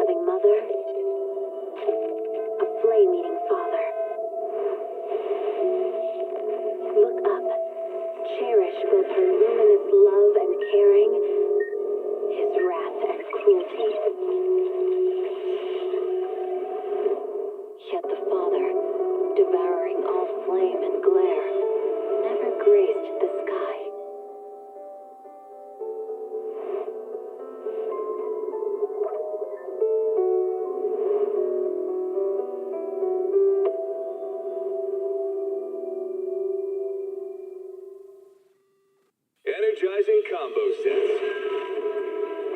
loving mother, a flame-eating father. Look up. Cherish both her luminous love and caring, his wrath and cruelty. Yet the Father, devouring all flame and glare, never graced the sky. Energizing combo sets.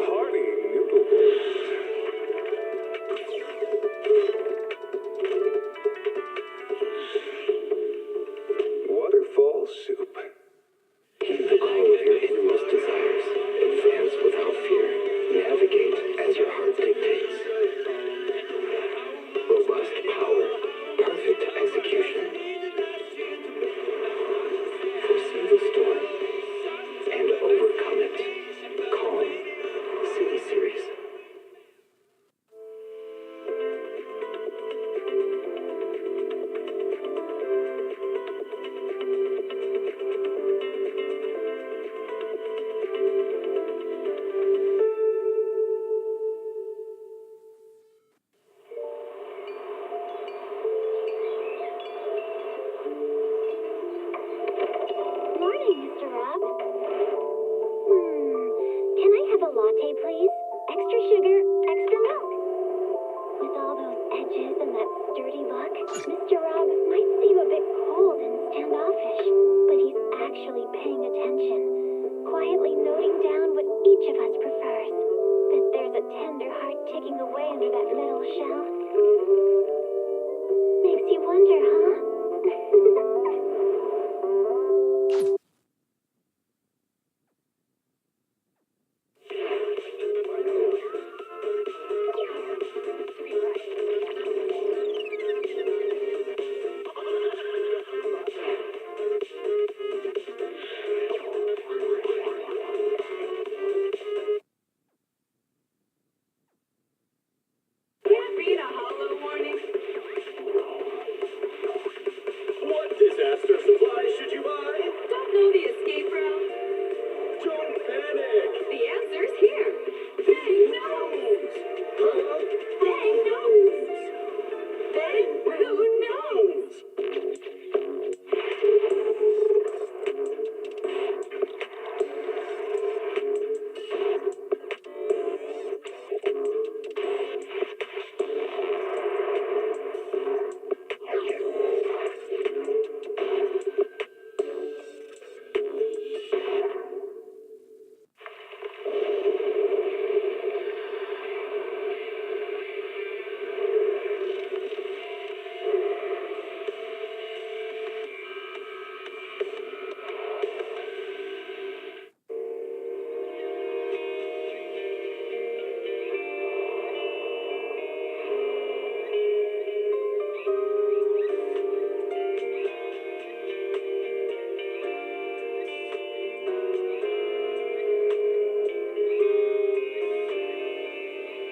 Hearty noodles. Waterfall soup. Heed the call of your innermost desires. Advance without fear. Navigate as your heart dictates. Robust power. Perfect execution. Foresee the storm and overcome it. Calm. City Series. Morning, Mr. Rob. Can I have a latte, please? Extra sugar, extra milk. With all those edges and that sturdy look, Mr. Rob might seem a bit cold and standoffish, but he's actually paying attention, quietly noting down what each of us prefers. Bet there's a tender heart ticking away under that metal shell. Makes you wonder, huh? Read a hollow warning. What disaster supplies should you buy? Don't know the escape route. Don't panic. The answer's here. Bang knows. Huh? Bang knows. Bang who knows.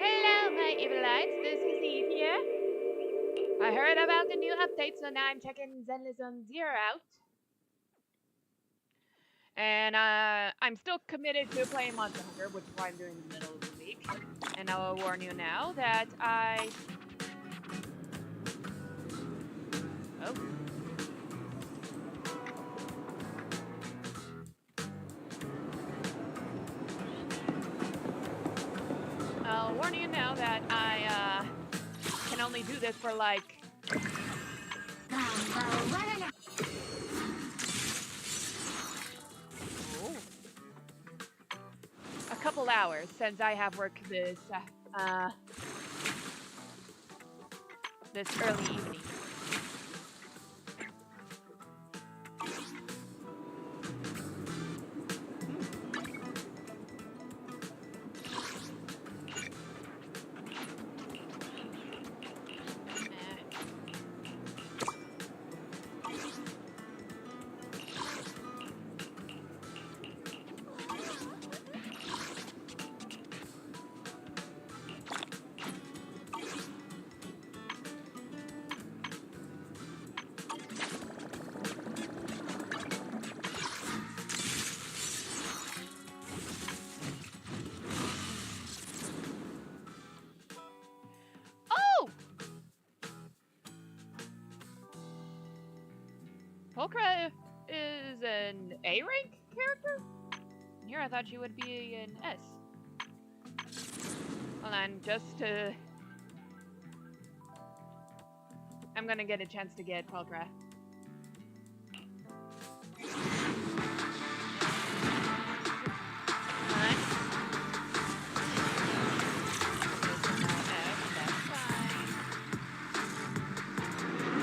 Hello, my Evelites. This is Eve here. I heard about the new update, so now I'm checking Zenless on Zero out. And I'm still committed to playing Monster Hunter, which is why I'm doing in the middle of the week. And I will warn you now that Oh. I'll warn you now that I can only do this for like a couple hours, since I have work this early evening. Pulchra is an A rank character? Here I thought she would be an S. Hold on, just to... I'm gonna get a chance to get Pulchra.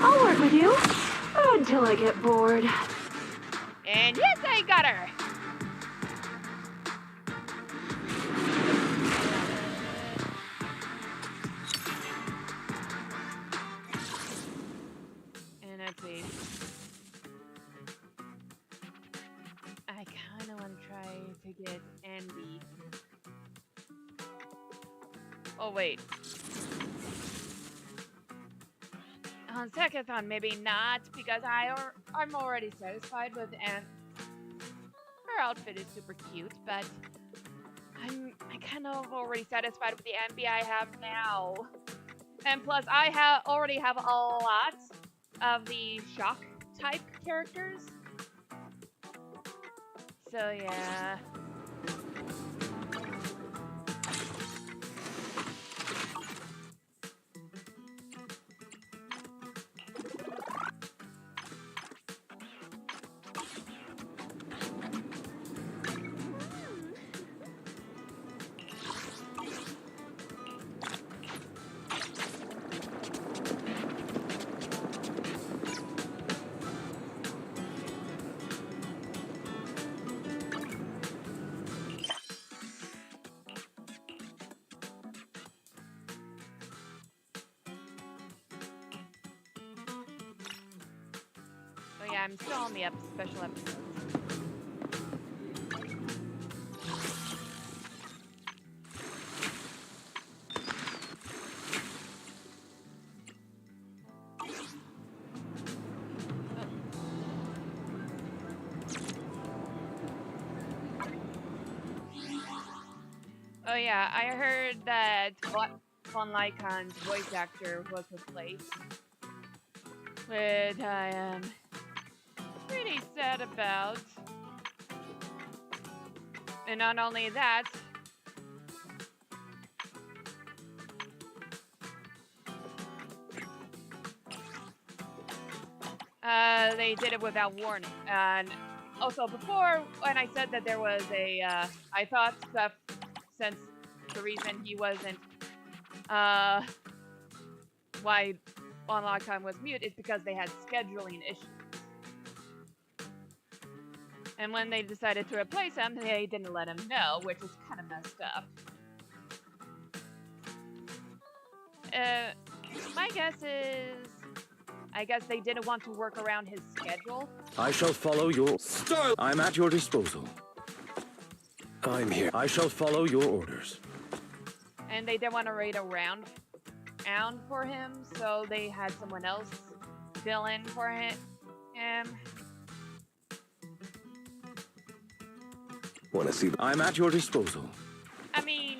I'll work with you until I get bored. And yes, I got her! And let's see. I kinda wanna try to get Andy. Oh wait. On second thought, maybe not, because I'm already satisfied with Anne. Her outfit is super cute, but I kind of already satisfied with the MB I have now. And plus, I already have a lot of the shock type characters. So yeah. Oh yeah, I'm still on the special episodes. Oh yeah, I heard that Von Lycon's voice actor was replaced, which I am pretty sad about. And not only that, they did it without warning. And also before, when I said that there was a, I thought that since the reason he wasn't, why Von Lycon was mute is because they had scheduling issues. And when they decided to replace him, they didn't let him know, which is kind of messed up. My guess is... I guess they didn't want to work around his schedule. I shall follow your... Start! I'm at your disposal. I'm here. I shall follow your orders. And they didn't want to wait around for him, so they had someone else fill in for him. Wanna see? I'm at your disposal. I mean,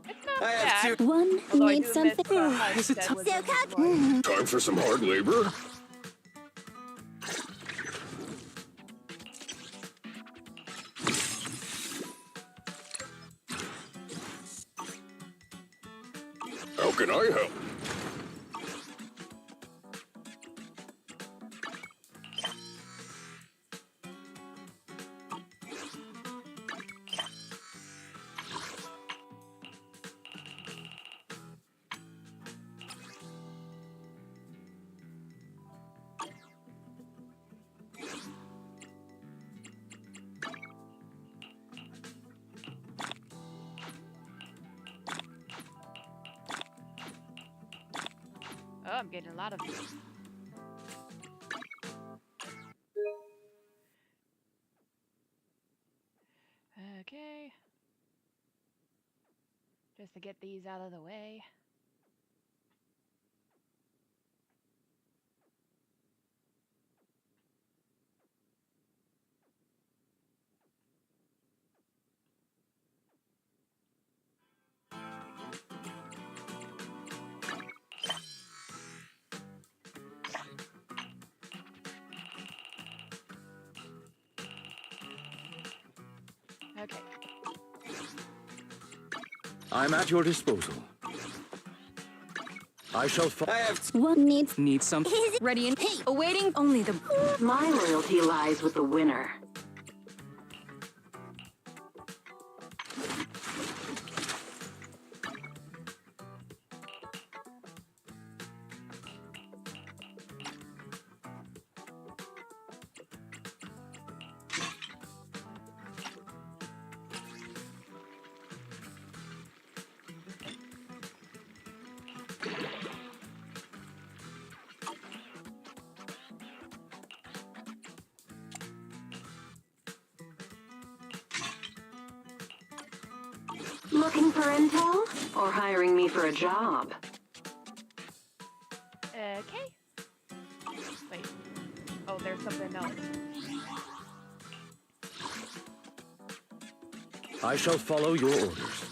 it's not I have bad. One Although I needs do miss something. the hush Is it that was So in his cut. voice. Time for some hard labor? How can I help? Oh, I'm getting a lot of these. Okay. Just to get these out of the way. Okay. I'm at your disposal. I shall I have One needs need some ready and awaiting only the. My loyalty lies with the winner. Looking for intel? Or hiring me for a job? Okay. Wait. Oh, there's something else. I shall follow your orders.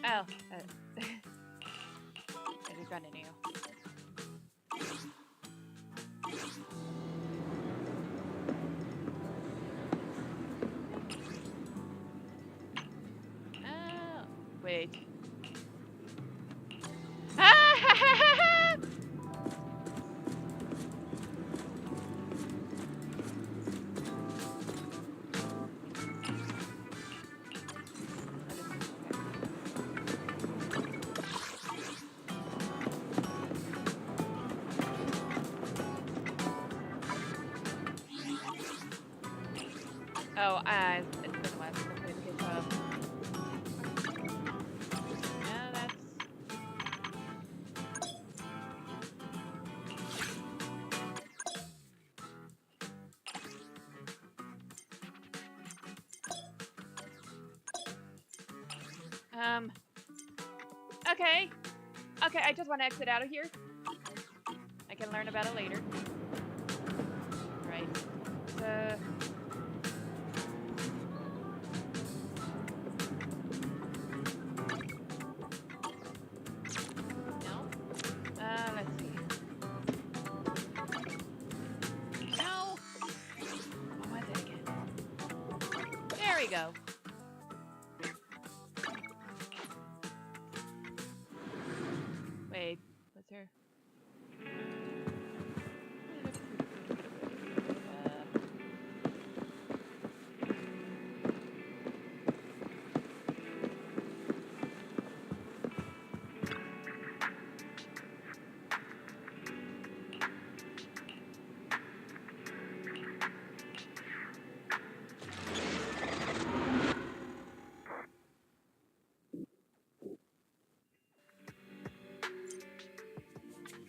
Oh. It is running you. Oh. Wait. Oh, it's been a while since I played the game. Yeah, that's. Okay. Okay, I just want to exit out of here. I can learn about it later. Right. No. Let's see. No. What was it again? There we go. Wait, what's her?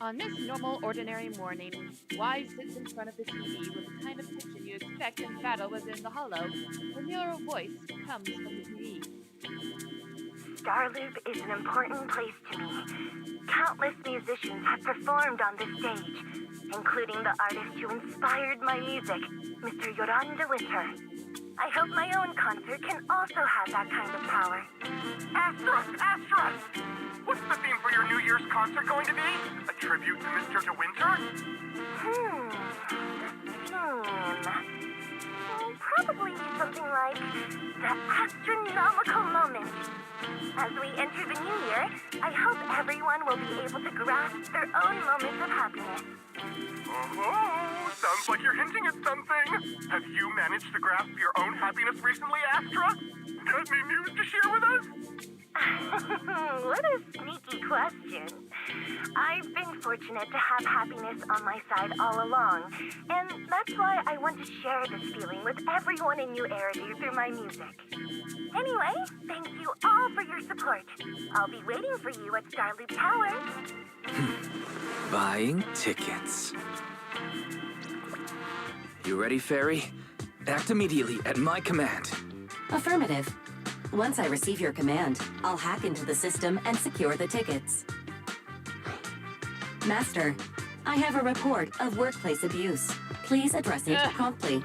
On this normal, ordinary morning, Y sits in front of the TV with the kind of tension you expect in battle within the hollow. A familiar voice comes from the TV. Starloop is an important place to me. Countless musicians have performed on this stage, including the artist who inspired my music, Mr. Yoran de Winter. I hope my own concert can also have that kind of power. Astra! What's the theme for your New Year's concert going to be? A tribute to Mr. De Winter? Probably something like the astronomical moment. As we enter the new year, I hope everyone will be able to grasp their own moments of happiness. Oh, sounds like you're hinting at something. Have you managed to grasp your own happiness recently, Astra? Got any news to share with us? What a sneaky question. I've been fortunate to have happiness on my side all along, and that's why I want to share this feeling with everyone in New Eridu through my music. Anyway, thank you all for your support. I'll be waiting for you at Starloop Tower. buying tickets. You ready, Fairy? Act immediately at my command. Affirmative. Once I receive your command, I'll hack into the system and secure the tickets. Master, I have a report of workplace abuse. Please address it promptly.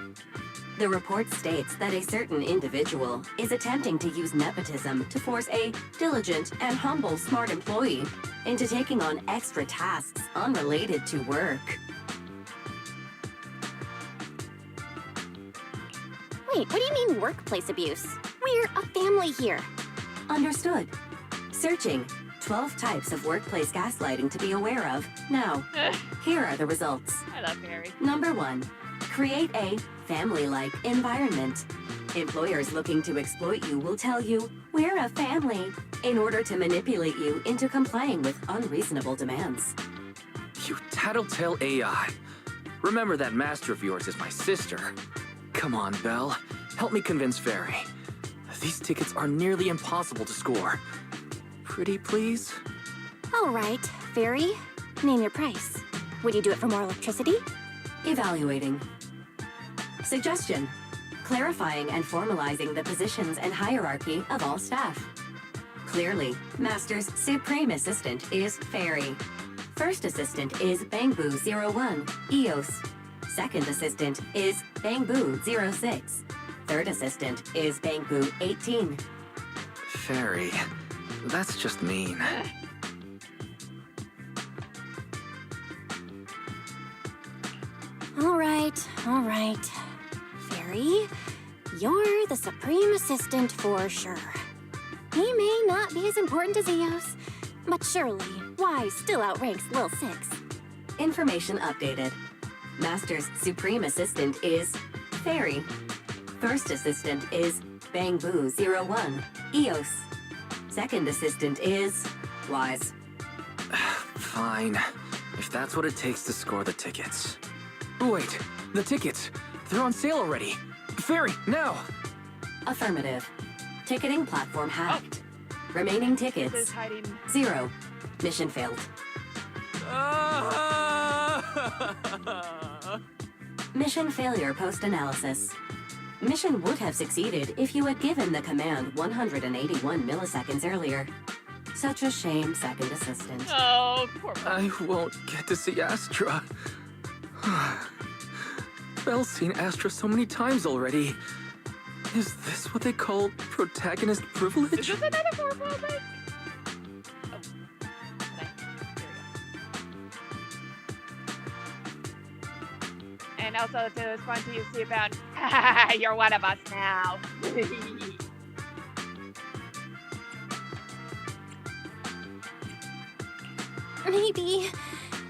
The report states that a certain individual is attempting to use nepotism to force a diligent and humble smart employee into taking on extra tasks unrelated to work. Wait, what do you mean workplace abuse? We're a family here. Understood. Searching. 12 types of workplace gaslighting to be aware of. Now, here are the results. I love Harry. Number 1. Create a family-like environment. Employers looking to exploit you will tell you, "We're a family," in order to manipulate you into complying with unreasonable demands. You tattletale AI. Remember that master of yours is my sister. Come on, Belle. Help me convince Fairy. These tickets are nearly impossible to score. Pretty please? All right, Fairy. Name your price. Would you do it for more electricity? Evaluating. Suggestion. Clarifying and formalizing the positions and hierarchy of all staff. Clearly, Master's Supreme Assistant is Fairy. First Assistant is Bangboo 01, EOS. Second Assistant is Bangboo 06. Third Assistant is Bangboo 18. Fairy. That's just mean. All right. Fairy, you're the Supreme Assistant for sure. He may not be as important as Eos, but surely, why still outranks Lil 6? Information updated. Master's Supreme Assistant is Fairy. First Assistant is Bangboo 01, EOS. Second Assistant is Wise. Fine. If that's what it takes to score the tickets. Wait, the tickets. They're on sale already. Fairy, now! Affirmative. Ticketing platform hacked. Remaining This is tickets, hiding. 0. Mission failed. Mission failure post-analysis. Mission would have succeeded if you had given the command 181 milliseconds earlier. Such a shame, Second Assistant. Oh, poor I won't get to see Astra. Belle's seen Astra so many times already. Is this what they call protagonist Is privilege? this another four-ball thing? Oh. Okay. Here we go. And also, it's fun to use the about, you're one of us now. Maybe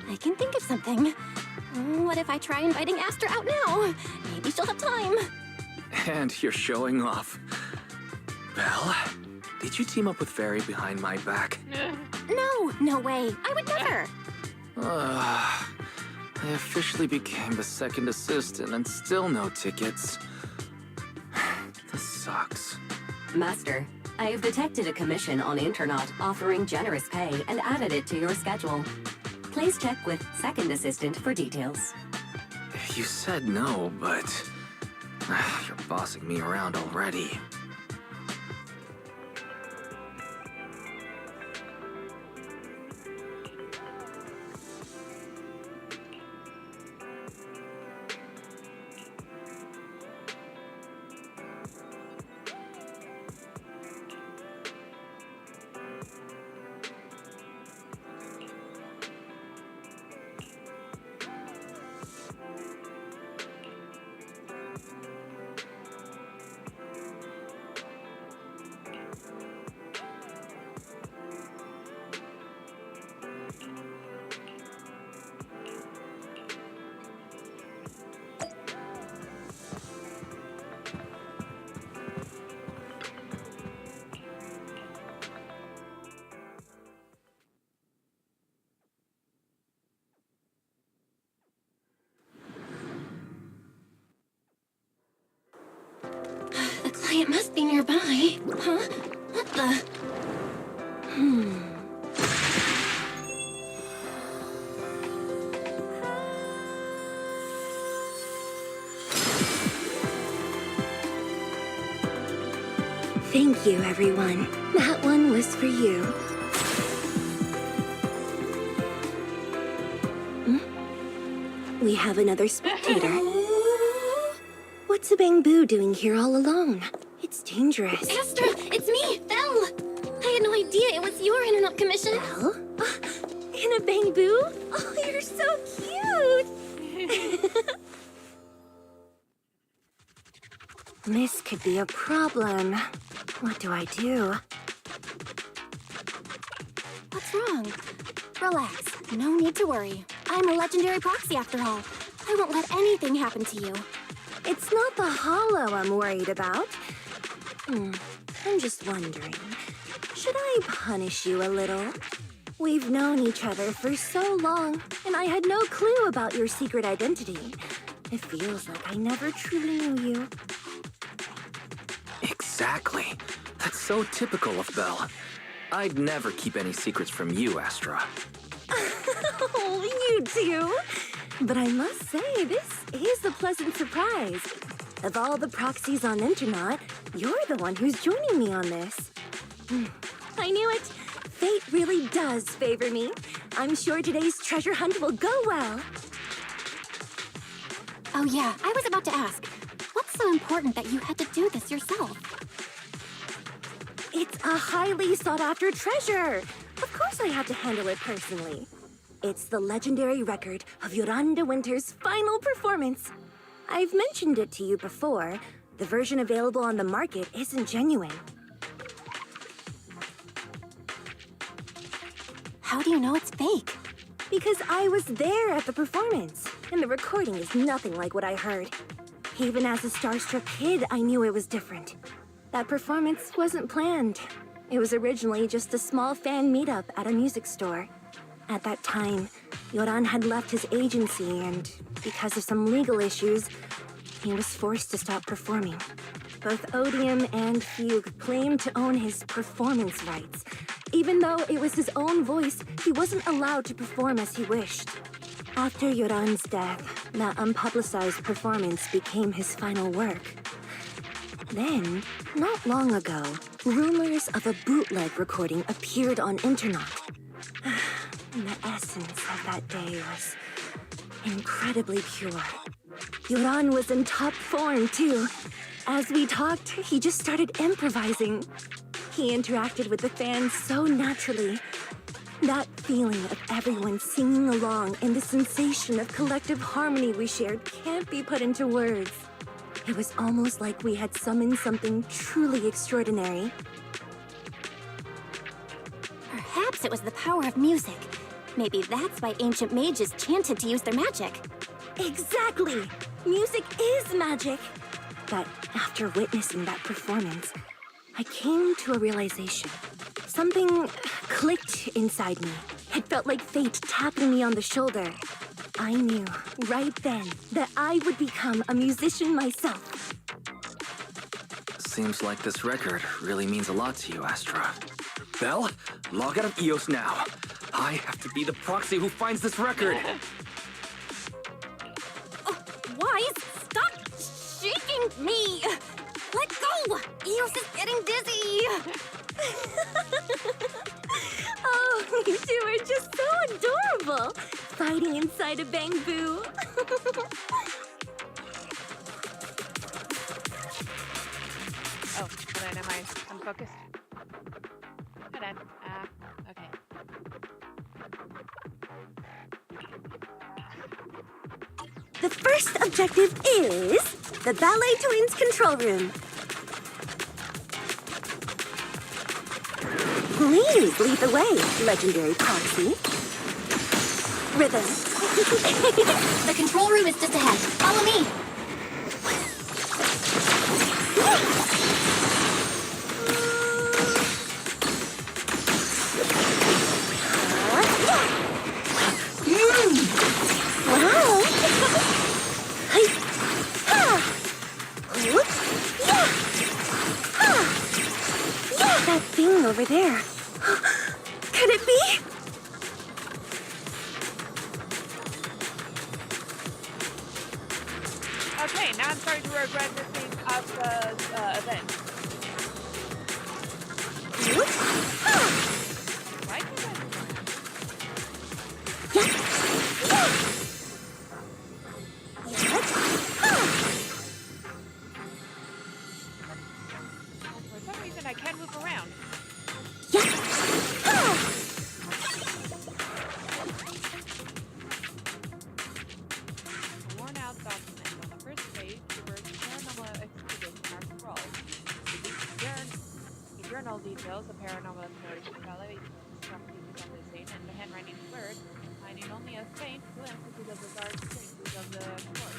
I can think of something. What if I try inviting Astra out now? Maybe she'll have time. And you're showing off. Belle, did you team up with Fairy behind my back? No way. I would never. I officially became the second assistant and still no tickets. This sucks. Master, I have detected a commission on Internaut offering generous pay and added it to your schedule. Please check with Second Assistant for details. You said no, but you're bossing me around already. The client must be nearby. Huh? What the? Thank you, everyone. That one was for you. We have another spectator. What's a Bangboo doing here all alone? It's dangerous. Astra, it's me, Belle. I had no idea it was your internet commission. Belle? In a Bangboo? Oh, you're so cute! This could be a problem. What do I do? What's wrong? Relax. No need to worry. I'm a legendary proxy after all. I won't let anything happen to you. It's not the hollow I'm worried about. I'm just wondering, should I punish you a little? We've known each other for so long, and I had no clue about your secret identity. It feels like I never truly knew you. Exactly. That's so typical of Belle. I'd never keep any secrets from you, Astra. Oh, you do? But I must say, this is a pleasant surprise. Of all the proxies on Internet, you're the one who's joining me on this. I knew it. Fate really does favor me. I'm sure today's treasure hunt will go well. Oh yeah, I was about to ask. What's so important that you had to do this yourself? It's a highly sought-after treasure. Of course I had to handle it personally. It's the legendary record of Yolanda Winter's final performance. I've mentioned it to you before. The version available on the market isn't genuine. How do you know it's fake? Because I was there at the performance, and the recording is nothing like what I heard. Even as a starstruck kid, I knew it was different. That performance wasn't planned. It was originally just a small fan meetup at a music store. At that time, Yoran had left his agency, and because of some legal issues, he was forced to stop performing. Both Odium and Fugue claimed to own his performance rights. Even though it was his own voice, he wasn't allowed to perform as he wished. After Yoran's death, that unpublicized performance became his final work. Then, not long ago, rumors of a bootleg recording appeared on Internet. The essence of that day was incredibly pure. Yoran was in top form, too. As we talked, he just started improvising. He interacted with the fans so naturally. That feeling of everyone singing along and the sensation of collective harmony we shared can't be put into words. It was almost like we had summoned something truly extraordinary. Perhaps it was the power of music. Maybe that's why ancient mages chanted to use their magic. Exactly! Music is magic! But after witnessing that performance, I came to a realization. Something clicked inside me. It felt like fate tapping me on the shoulder. I knew right then that I would become a musician myself. Seems like this record really means a lot to you, Astra. Belle, log out of EOS now. I have to be the proxy who finds this record. Oh, Wise, stop shaking me! Let go! Eos is getting dizzy! Oh, you two are just so adorable! Fighting inside a bamboo. Oh, hold on, am I unfocused? Hold on. Okay. The first objective is the Ballet Twins control room. Please lead the way, legendary proxy. Rhythm. The control room is just ahead. Follow me! Wow! Hey. Ha. Whoop. Yeah. Ha. Yeah. That thing over there. Could it be? Okay, now I'm starting to regret missing Astra's event. Whoop. Ha. Why can't I do that? Yeah. Yeah. Yeah. Ha. For some reason, I can't move around. Yeah. Ha. A worn-out document on the first page, the words paranormal expedition are external details, the paranormal activity developed something on the scene, and the handwriting is blurred, finding only a faint glimpse into the bizarre experiences of the court.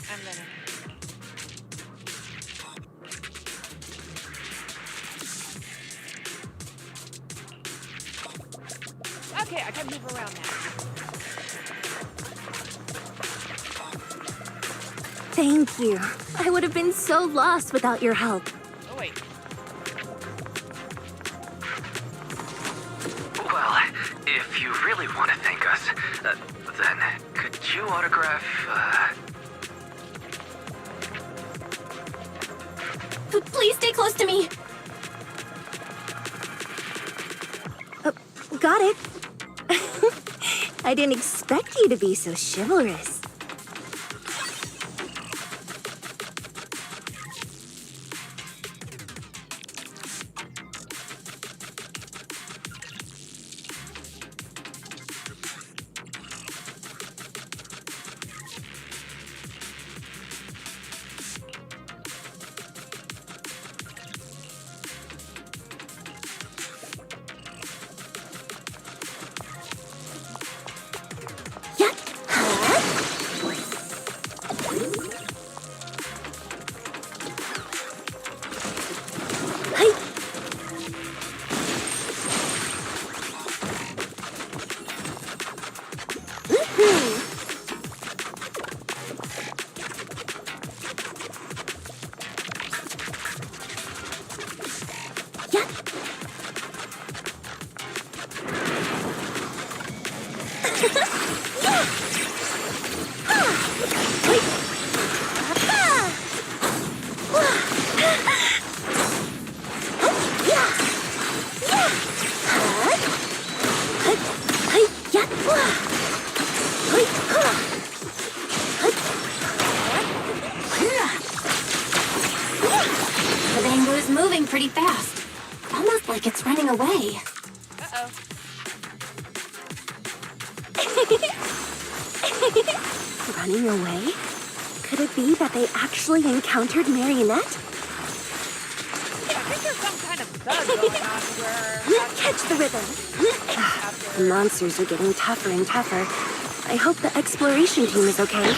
I'm gonna. Okay, I can move around now. Thank you. I would have been so lost without your help. Oh wait. Well, if you really want to thank us, then could you autograph, Please stay close to me. Got it. I didn't expect you to be so chivalrous. The bamboo's moving pretty fast. Almost like it's running away. Uh-oh. Running away? Could it be that they actually encountered Marionette? I think there's some kind of bug going on where... Catch the rhythm. The monsters are getting tougher and tougher. I hope the exploration team is okay.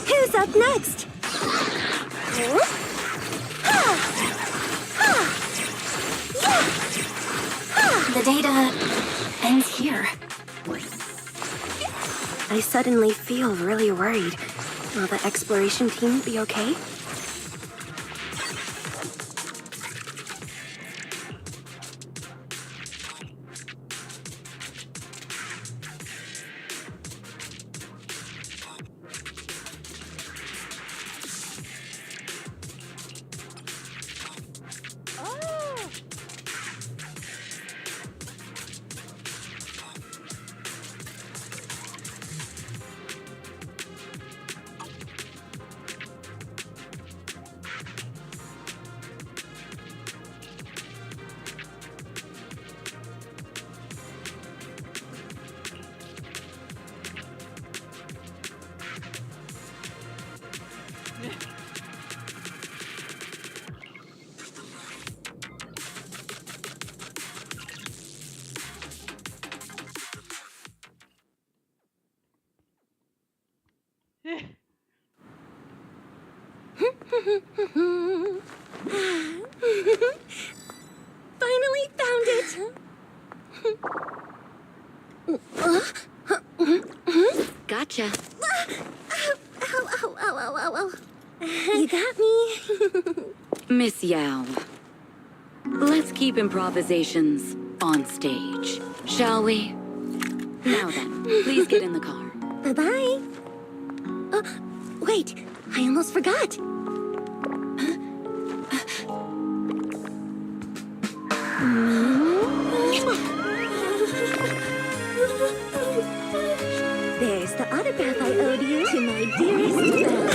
Who's up next? The data ends here. I suddenly feel really worried. Will the exploration team be okay? Oh! Finally found it! Gotcha. Ow, ow, ow, ow, ow, ow. You got me. Miss Yao, let's keep improvisations on stage, shall we? Now then, please get in the car. Bye-bye. Wait, I almost forgot. There's the autograph I owed you to my dearest Belle.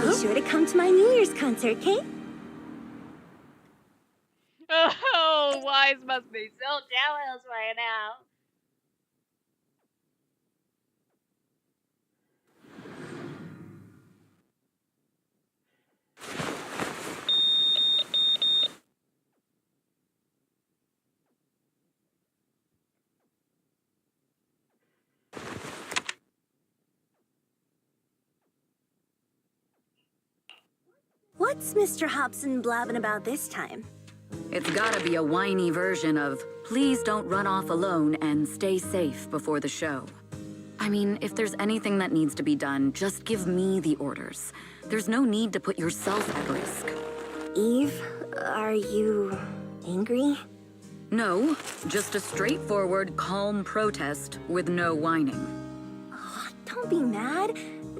Be sure to come to my New Year's concert, okay? Oh, Wise must be so jealous right now. What's Mr. Hobson blabbing about this time? It's gotta be a whiny version of, please don't run off alone and stay safe before the show. I mean, if there's anything that needs to be done, just give me the orders. There's no need to put yourself at risk. Eve, are you angry? No, just a straightforward, calm protest with no whining. Oh, don't be mad.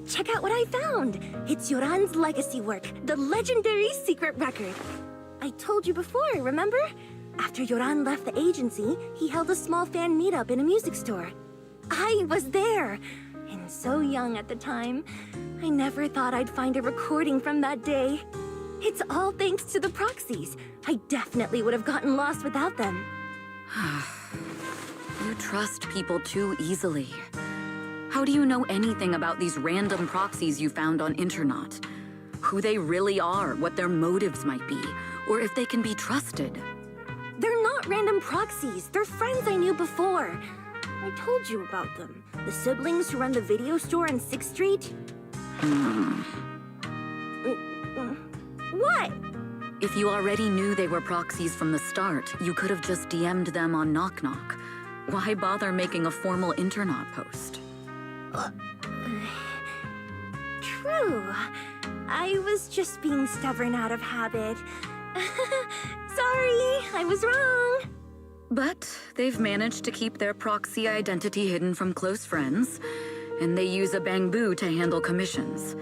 Check out what I found. It's Yoran's legacy work, the legendary secret record. I told you before, remember? After Yoran left the agency, he held a small fan meetup in a music store. I was there, and so young at the time. I never thought I'd find a recording from that day. It's all thanks to the proxies. I definitely would have gotten lost without them. You trust people too easily. How do you know anything about these random proxies you found on Internet? Who they really are, what their motives might be, or if they can be trusted? They're not random proxies. They're friends I knew before. I told you about them. The siblings who run the video store on 6th Street. What? If you already knew they were proxies from the start, you could have just DM'd them on Knock Knock. Why bother making a formal Internet post? True. I was just being stubborn out of habit. Sorry, I was wrong. But they've managed to keep their proxy identity hidden from close friends, and they use a bamboo to handle commissions.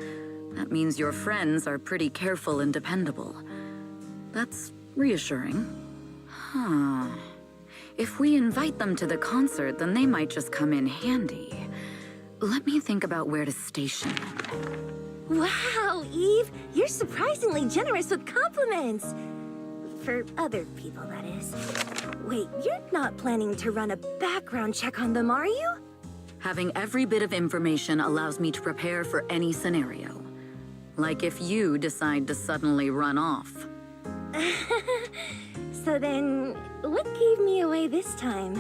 That means your friends are pretty careful and dependable. That's reassuring. Huh. If we invite them to the concert, then they might just come in handy. Let me think about where to station them. Wow, Eve, you're surprisingly generous with compliments. For other people, that is. Wait, you're not planning to run a background check on them, are you? Having every bit of information allows me to prepare for any scenario. Like if you decide to suddenly run off. So then, what gave me away this time?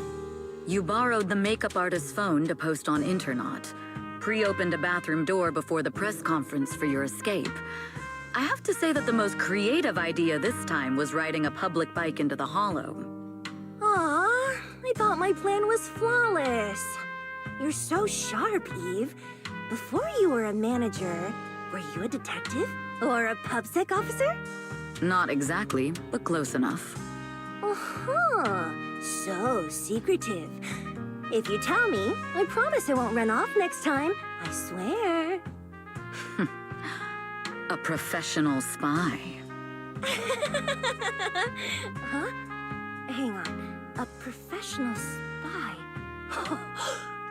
You borrowed the makeup artist's phone to post on Internet, pre-opened a bathroom door before the press conference for your escape. I have to say that the most creative idea this time was riding a public bike into the hollow. Aw, I thought my plan was flawless. You're so sharp, Eve. Before you were a manager, were you a detective? Or a PubSec officer? Not exactly, but close enough. Uh-huh. So secretive. If you tell me, I promise I won't run off next time. I swear. A professional spy. Huh? Hang on. A professional spy.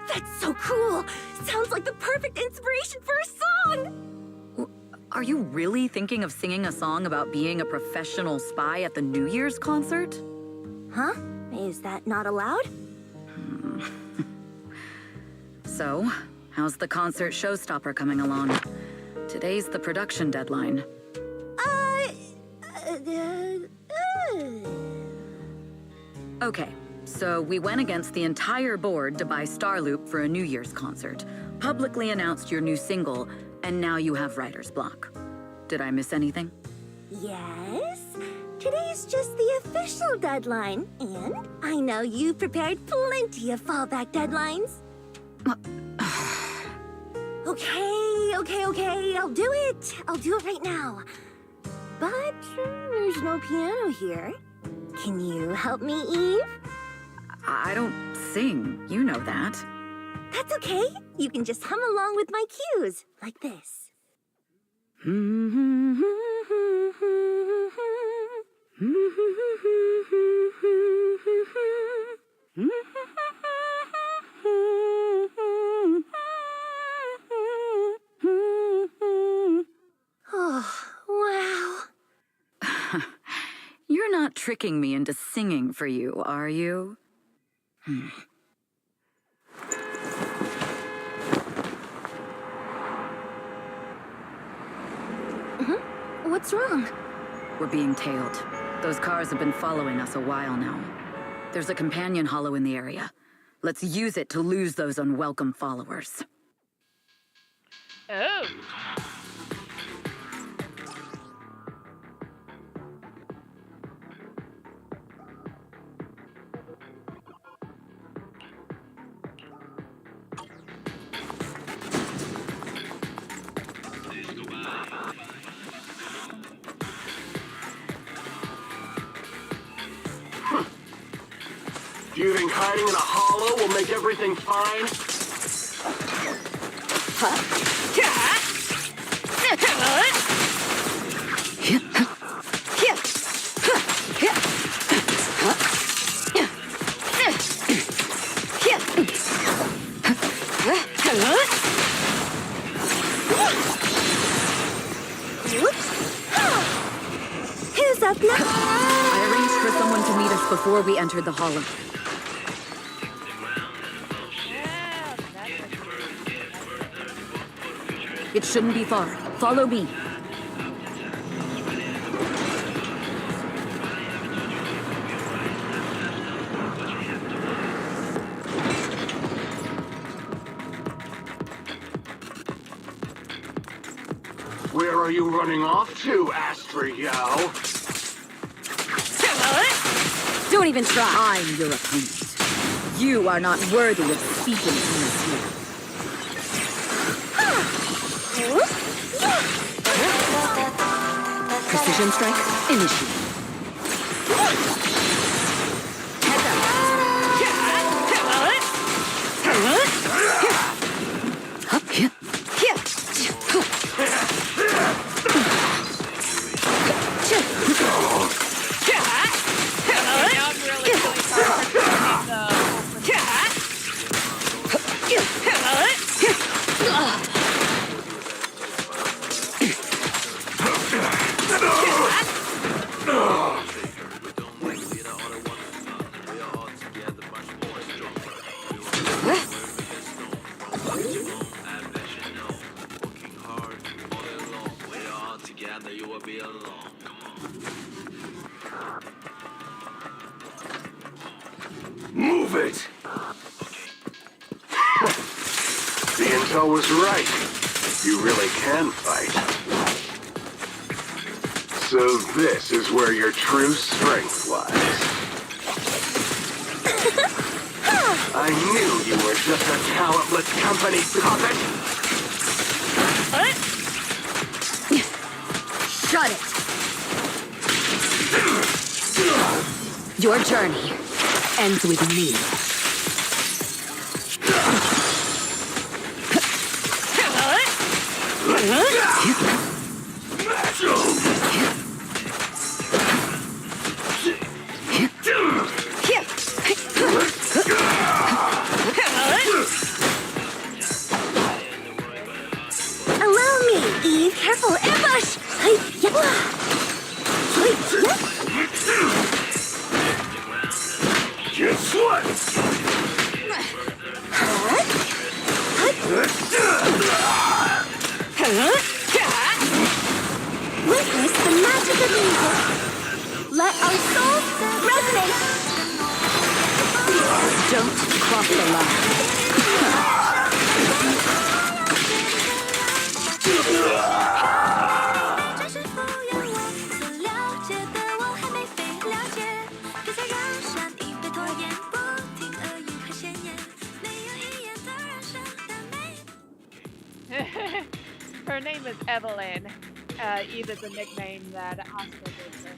That's so cool! Sounds like the perfect inspiration for a song! Are you really thinking of singing a song about being a professional spy at the New Year's concert? Huh? Is that not allowed? So, how's the concert showstopper coming along? Today's the production deadline. Okay, so we went against the entire board to buy Starloop for a New Year's concert, publicly announced your new single, And now you have writer's block. Did I miss anything? Yes? Today's just the official deadline, and I know you've prepared plenty of fallback deadlines. Okay, I'll do it. I'll do it right now. But there's no piano here. Can you help me, Eve? I don't sing. You know that. That's okay. You can just hum along with my cues, like this. Oh, wow. You're not tricking me into singing for you, are you? What's wrong? We're being tailed. Those cars have been following us a while now. There's a companion hollow in the area. Let's use it to lose those unwelcome followers. Oh. Do you think hiding in a hollow will make everything fine? Who's up now? I arranged for someone to meet us before we entered the hollow. It shouldn't be far. Follow me. Where are you running off to, Astra, yo? Don't even try. I'm your opponent. You are not worthy of speaking to us here. Precision strike, initiate. Heads up. Move it! The intel was right. You really can fight. So this is where your true strength lies. I knew you were just a talentless company puppet! Shut it! Your journey ends with me. Allow me, Eve. Careful, ambush! Guess what? Witness the magic of music. Let our souls resonate. Don't cross the line. her name is Evelyn. Eve is a nickname that Astra gave her.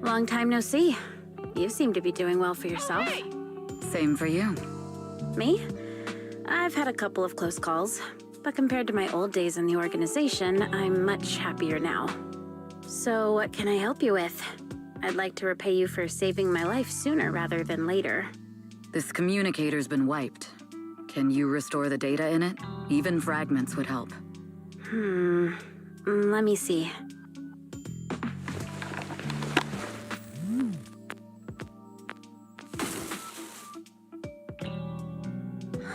Long time no see. You seem to be doing well for yourself. Hey! Same for you. Me? I've had a couple of close calls, but compared to my old days in the organization, I'm much happier now. So what can I help you with? I'd like to repay you for saving my life sooner rather than later. This communicator's been wiped. Can you restore the data in it? Even fragments would help. Let me see.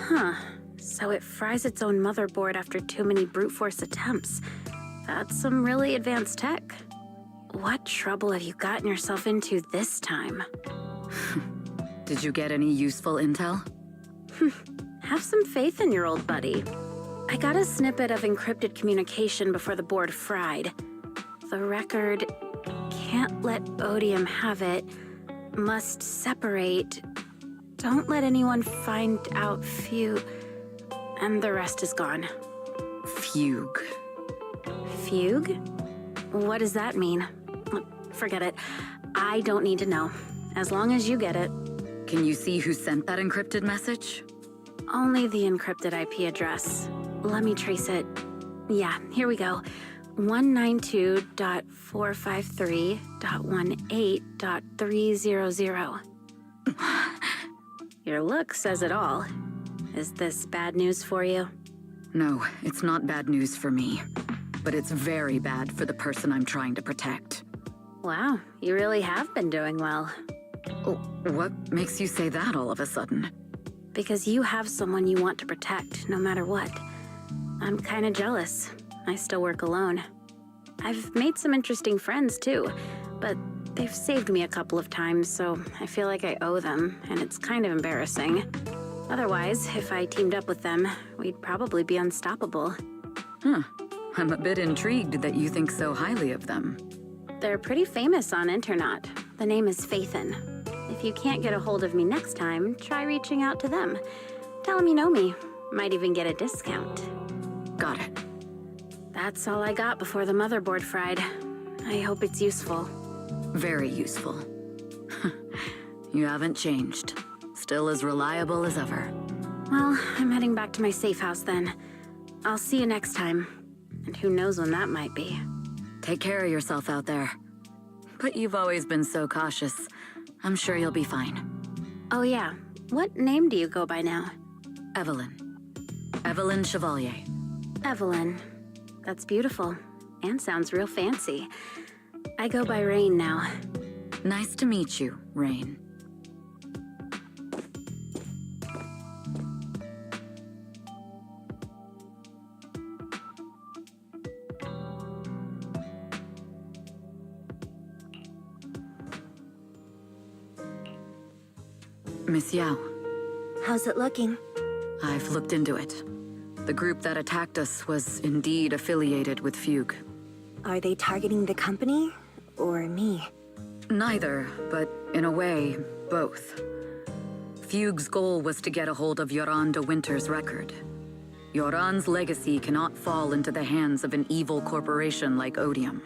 Huh. So it fries its own motherboard after too many brute force attempts. That's some really advanced tech. What trouble have you gotten yourself into this time? Did you get any useful intel? Have some faith in your old buddy. I got a snippet of encrypted communication before the board fried. The record, can't let Odium have it, must separate, don't let anyone find out and the rest is gone. Fugue. Fugue? What does that mean? Forget it. I don't need to know. As long as you get it. Can you see who sent that encrypted message? Only the encrypted IP address. Let me trace it. Yeah, here we go. 192.453.18.300. Your look says it all. Is this bad news for you? No, it's not bad news for me. But it's very bad for the person I'm trying to protect. Wow, you really have been doing well. Oh, what makes you say that all of a sudden? because you have someone you want to protect, no matter what. I'm kinda jealous. I still work alone. I've made some interesting friends, too, but they've saved me a couple of times, so I feel like I owe them, and it's kind of embarrassing. Otherwise, if I teamed up with them, we'd probably be unstoppable. Huh. I'm a bit intrigued that you think so highly of them. They're pretty famous on Internaut. The name is Faithin. If you can't get a hold of me next time, try reaching out to them. Tell them you know me. Might even get a discount. Got it. That's all I got before the motherboard fried. I hope it's useful. Very useful. You haven't changed. Still as reliable as ever. Well, I'm heading back to my safe house then. I'll see you next time. And who knows when that might be. Take care of yourself out there. But you've always been so cautious. I'm sure you'll be fine. Oh yeah, what name do you go by now? Evelyn. Evelyn Chevalier. Evelyn. That's beautiful. And sounds real fancy. I go by Rain now. Nice to meet you, Rain. Miss Yao. How's it looking? I've looked into it. The group that attacked us was indeed affiliated with Fugue. Are they targeting the company or me? Neither, but in a way, both. Fugue's goal was to get a hold of Yoran de Winter's record. Yoran's legacy cannot fall into the hands of an evil corporation like Odium.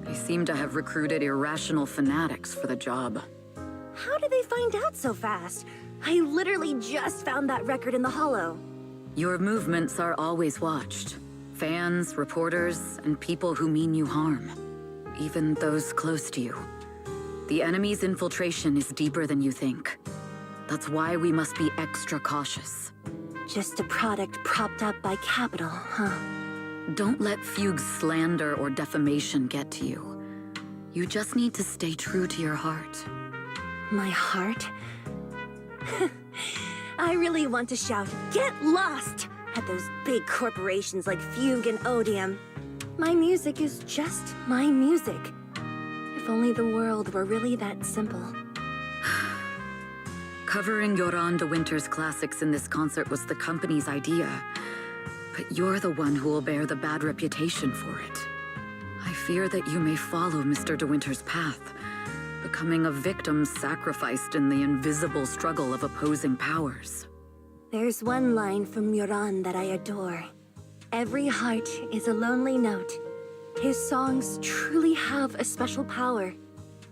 They seem to have recruited irrational fanatics for the job. How did they find out so fast? I literally just found that record in the hollow. Your movements are always watched. Fans, reporters, and people who mean you harm. Even those close to you. The enemy's infiltration is deeper than you think. That's why we must be extra cautious. Just a product propped up by capital, huh? Don't let Fugue's slander or defamation get to you. You just need to stay true to your heart. My heart? I really want to shout, "Get lost!" at those big corporations like Fugue and Odium. My music is just my music. If only the world were really that simple. Covering Yoran de Winter's classics in this concert was the company's idea. But you're the one who will bear the bad reputation for it. I fear that you may follow Mr. de Winter's path, becoming a victim sacrificed in the invisible struggle of opposing powers. There's one line from Yoran that I adore. Every heart is a lonely note. His songs truly have a special power.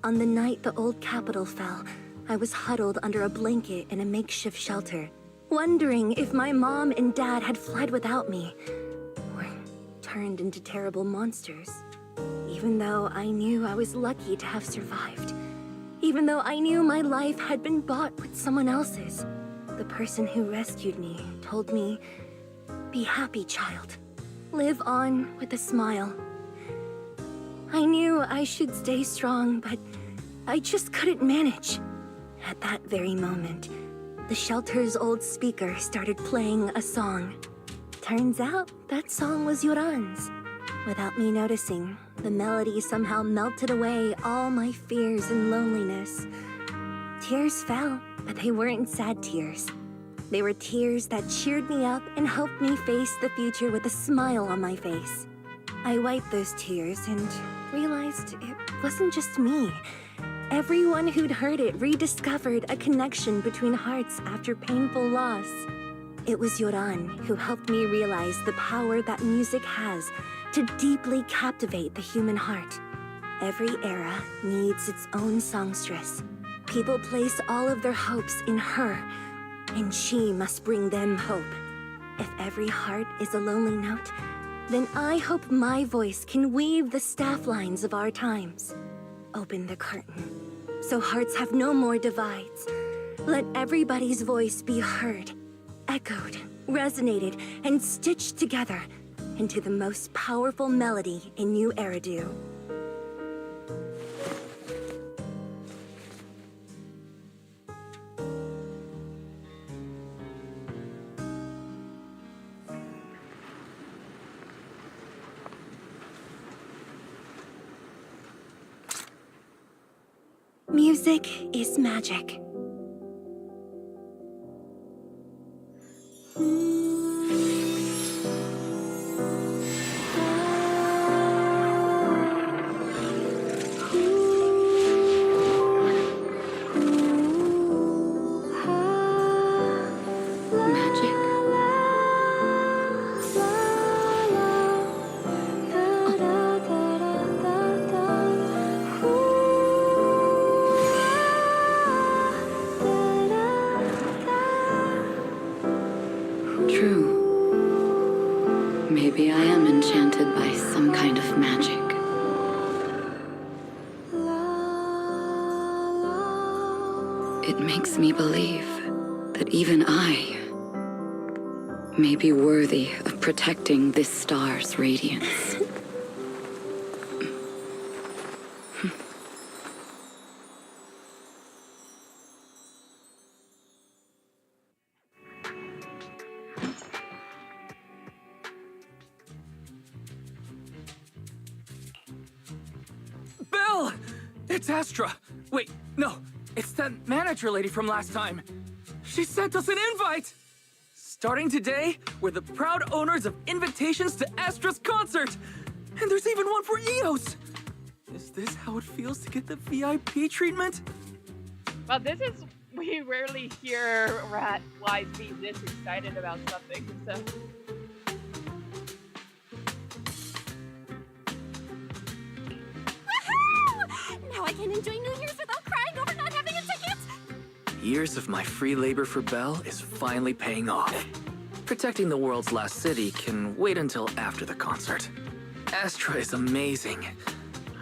On the night the old capital fell, I was huddled under a blanket in a makeshift shelter, wondering if my mom and dad had fled without me, or turned into terrible monsters. Even though I knew I was lucky to have survived. Even though I knew my life had been bought with someone else's. The person who rescued me told me, "Be happy, child. Live on with a smile." I knew I should stay strong, but I just couldn't manage. At that very moment, the shelter's old speaker started playing a song. Turns out that song was Yoran's. Without me noticing, the melody somehow melted away all my fears and loneliness. Tears fell, but they weren't sad tears. They were tears that cheered me up and helped me face the future with a smile on my face. I wiped those tears and realized it wasn't just me. Everyone who'd heard it rediscovered a connection between hearts after painful loss. It was Yoran who helped me realize the power that music has to deeply captivate the human heart. Every era needs its own songstress. People place all of their hopes in her, and she must bring them hope. If every heart is a lonely note, then I hope my voice can weave the staff lines of our times. Open the curtain, so hearts have no more divides. Let everybody's voice be heard, echoed, resonated, and stitched together into the most powerful melody in New Eridu. Music is magic. Magic? True. Maybe I am enchanted by some kind of magic. It makes me believe that even I may be worthy of protecting this star's radiance. Belle! It's Astra! Wait, no, it's that manager lady from last time. She sent us an invite! Starting today, we're the proud owners of invitations to Astra's concert! And there's even one for EOS! Is this how it feels to get the VIP treatment? Well, this is... We rarely hear Rat Wise be this excited about something, so... Now I can enjoy New Year's without crying over not having a ticket! Years of my free labor for Belle is finally paying off. Protecting the world's last city can wait until after the concert. Astra is amazing.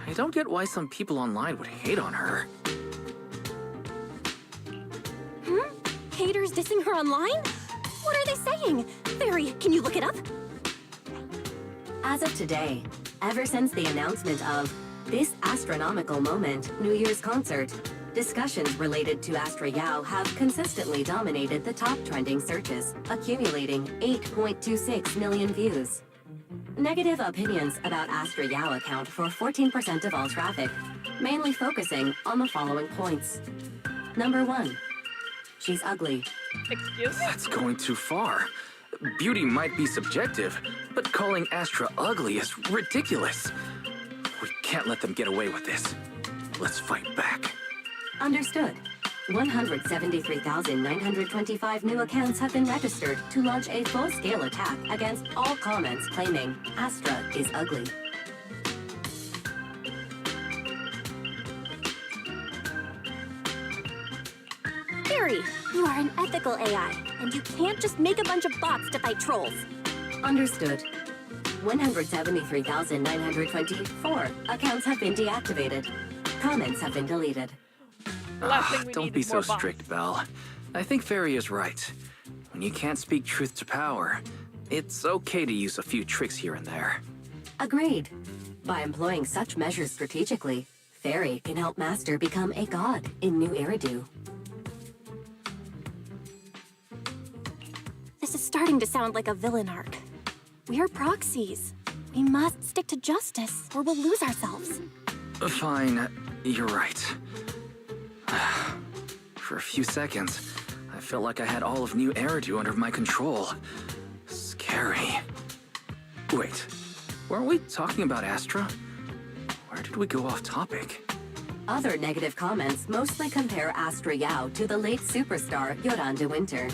I don't get why some people online would hate on her. Haters dissing her online? What are they saying? Fairy, can you look it up? As of today, ever since the announcement of this astronomical moment, New Year's concert, discussions related to Astra Yao have consistently dominated the top trending searches, accumulating 8.26 million views. Negative opinions about Astra Yao account for 14% of all traffic, mainly focusing on the following points. Number 1. She's ugly. Excuse me? That's going too far. Beauty might be subjective, but calling Astra ugly is ridiculous. We can't let them get away with this. Let's fight back. Understood. 173,925 new accounts have been registered to launch a full-scale attack against all comments claiming Astra is ugly. Fairy, you are an ethical AI, and you can't just make a bunch of bots to fight trolls. Understood. 173,924 accounts have been deactivated. Comments have been deleted. The last thing we Don't need be is so more bots. strict, Belle. I think Fairy is right. When you can't speak truth to power, it's okay to use a few tricks here and there. Agreed. By employing such measures strategically, Fairy can help Master become a god in New Eridu. This is starting to sound like a villain arc. We are proxies. We must stick to justice, or we'll lose ourselves. Fine, you're right. For a few seconds, I felt like I had all of New Eridu under my control. Scary. Wait, weren't we talking about Astra? Where did we go off topic? Other negative comments mostly compare Astra Yao to the late superstar Yoran de Winter.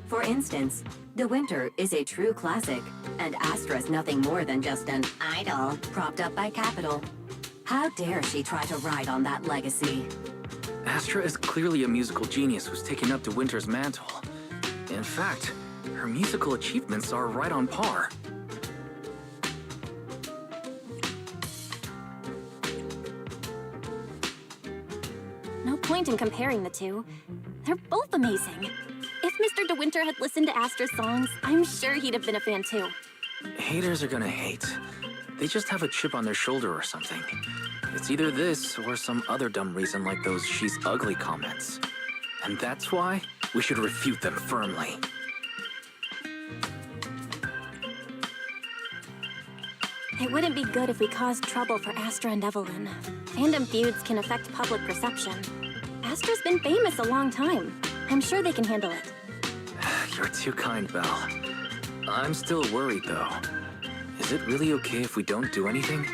For instance, De Winter is a true classic, and Astra's nothing more than just an idol propped up by capital. How dare she try to ride on that legacy? Astra is clearly a musical genius who's taken up De Winter's mantle. In fact, her musical achievements are right on par. No point in comparing the two. They're both amazing. If Mr. De Winter had listened to Astra's songs, I'm sure he'd have been a fan too. Haters are gonna hate. They just have a chip on their shoulder or something. It's either this or some other dumb reason like those "she's ugly" comments. And that's why we should refute them firmly. It wouldn't be good if we caused trouble for Astra and Evelyn. Fandom feuds can affect public perception. Astra's been famous a long time. I'm sure they can handle it. You're too kind, Belle. I'm still worried, though. Is it really okay if we don't do anything?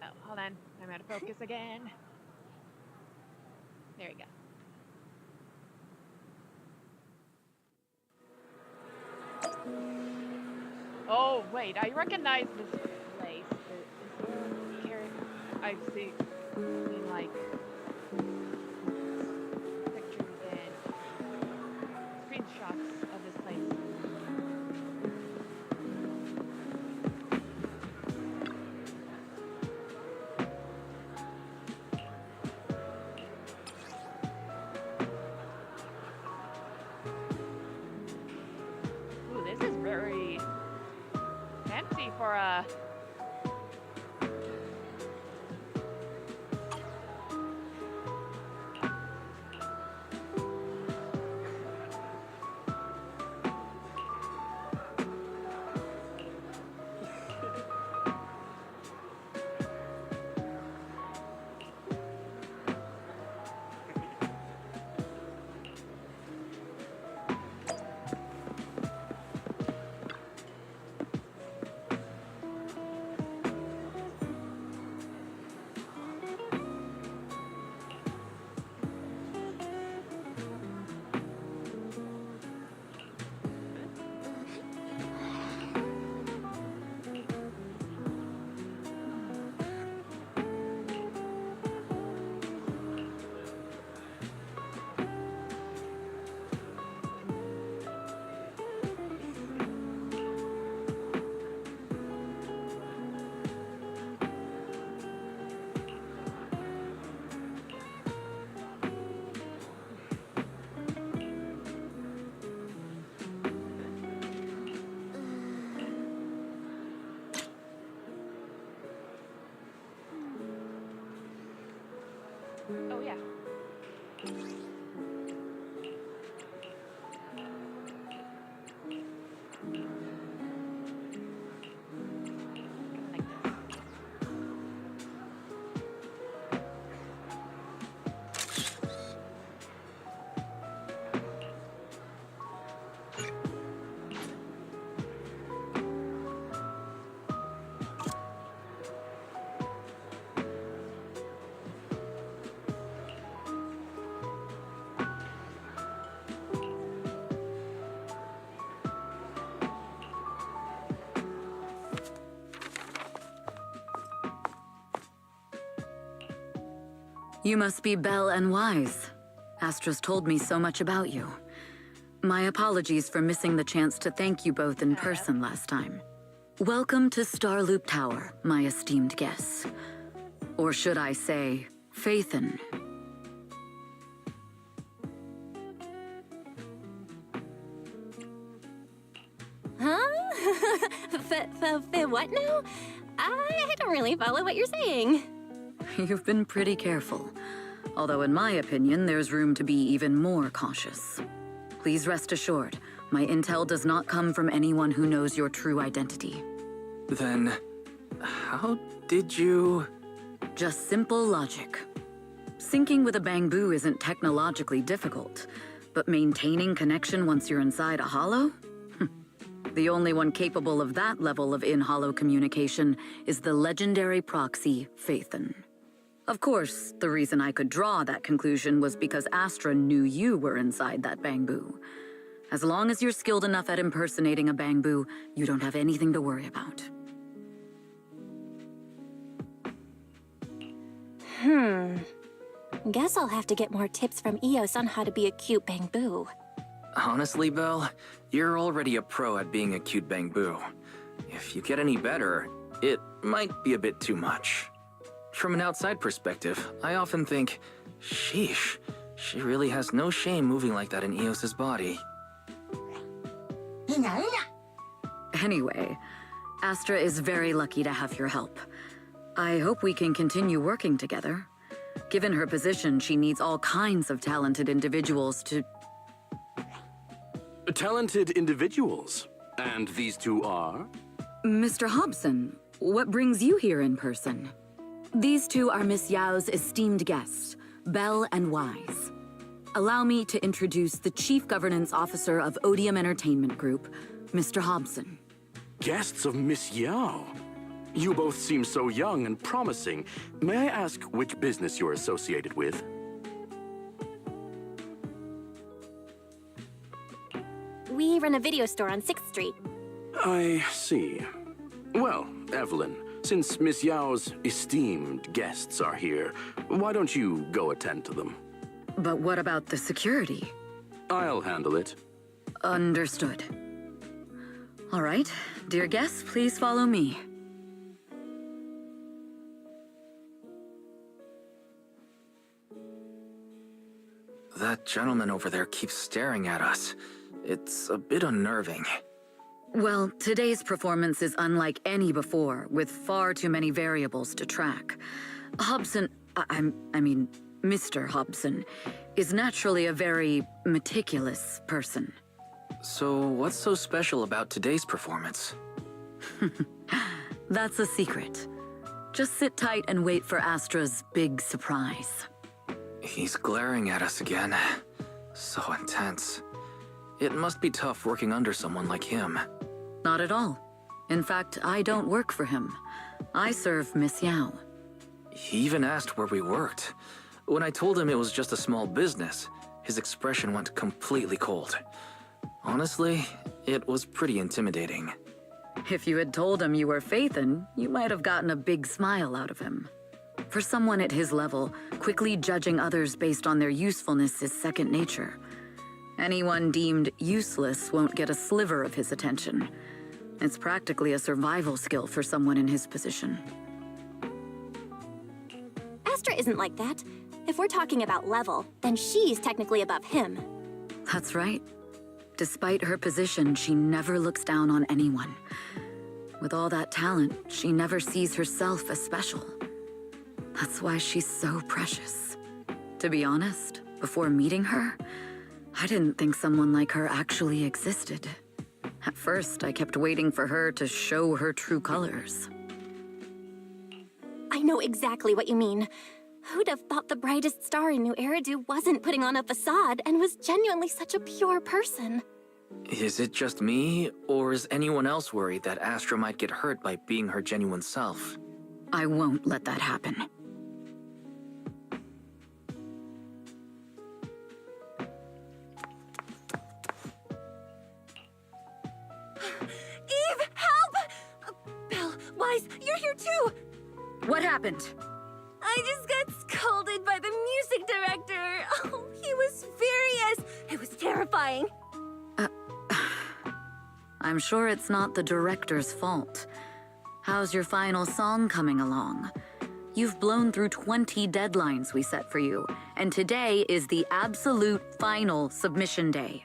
Oh, hold on. I'm out of focus again. There we go. Oh, wait. I recognize this place. Is here I've seen like pictures and screenshots of this place. Ooh, this is very fancy for a... Oh, yeah. Like this. You must be Belle and Wise. Astra's told me so much about you. My apologies for missing the chance to thank you both in person last time. Welcome to Starloop Tower, my esteemed guests. Or should I say, Faithin. Huh? What now? I don't really follow what you're saying. You've been pretty careful. Although in my opinion, there's room to be even more cautious. Please rest assured, my intel does not come from anyone who knows your true identity. Then, how did you... Just simple logic. Syncing with a bamboo isn't technologically difficult, but maintaining connection once you're inside a hollow? The only one capable of that level of in-hollow communication is the legendary proxy, Faithin. Of course, the reason I could draw that conclusion was because Astra knew you were inside that bamboo. As long as you're skilled enough at impersonating a bamboo, you don't have anything to worry about. Guess I'll have to get more tips from Eos on how to be a cute bamboo. Honestly, Belle, you're already a pro at being a cute bangboo. If you get any better, it might be a bit too much. From an outside perspective, I often think, sheesh, she really has no shame moving like that in Eos's body. Anyway, Astra is very lucky to have your help. I hope we can continue working together. Given her position, she needs all kinds of talented individuals to... Talented individuals? And these two are? Mr. Hobson, what brings you here in person? These two are Miss Yao's esteemed guests, Belle and Wise. Allow me to introduce the Chief Governance Officer of Odium Entertainment Group, Mr. Hobson. Guests of Miss Yao? You both seem so young and promising. May I ask which business you're associated with? We run a video store on 6th Street. I see. Well, Evelyn, since Miss Yao's esteemed guests are here, why don't you go attend to them? But what about the security? I'll handle it. Understood. All right, dear guests, please follow me. That gentleman over there keeps staring at us. It's a bit unnerving. Well, today's performance is unlike any before, with far too many variables to track. Hobson, I mean, Mr. Hobson, is naturally a very meticulous person. So what's so special about today's performance? That's a secret. Just sit tight and wait for Astra's big surprise. He's glaring at us again. So intense. It must be tough working under someone like him. Not at all. In fact, I don't work for him. I serve Miss Yao. He even asked where we worked. When I told him it was just a small business, his expression went completely cold. Honestly, it was pretty intimidating. If you had told him you were Phaethon, you might have gotten a big smile out of him. For someone at his level, quickly judging others based on their usefulness is second nature. Anyone deemed useless won't get a sliver of his attention. It's practically a survival skill for someone in his position. Astra isn't like that. If we're talking about level, then she's technically above him. That's right. Despite her position, she never looks down on anyone. With all that talent, she never sees herself as special. That's why she's so precious. To be honest, before meeting her, I didn't think someone like her actually existed. At first, I kept waiting for her to show her true colors. I know exactly what you mean. Who'd have thought the brightest star in New Eridu wasn't putting on a facade and was genuinely such a pure person? Is it just me, or is anyone else worried that Astra might get hurt by being her genuine self? I won't let that happen. Eve, help! Belle, Wise, you're here too! What happened? I just got scolded by the music director. Oh, he was furious. It was terrifying. I'm sure it's not the director's fault. How's your final song coming along? You've blown through 20 deadlines we set for you, and today is the absolute final submission day.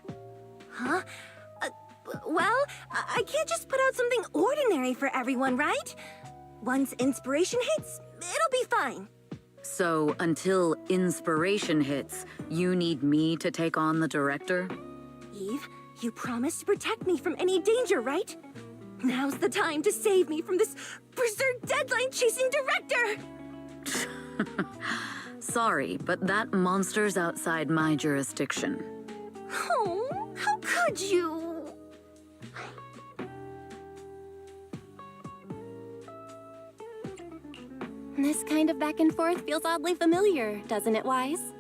Huh? Well, I can't just put out something ordinary for everyone, right? Once inspiration hits, it'll be fine. So, until inspiration hits, you need me to take on the director? Eve, you promised to protect me from any danger, right? Now's the time to save me from this berserk deadline-chasing director! Sorry, but that monster's outside my jurisdiction. Oh, how could you? This kind of back and forth feels oddly familiar, doesn't it, Wise?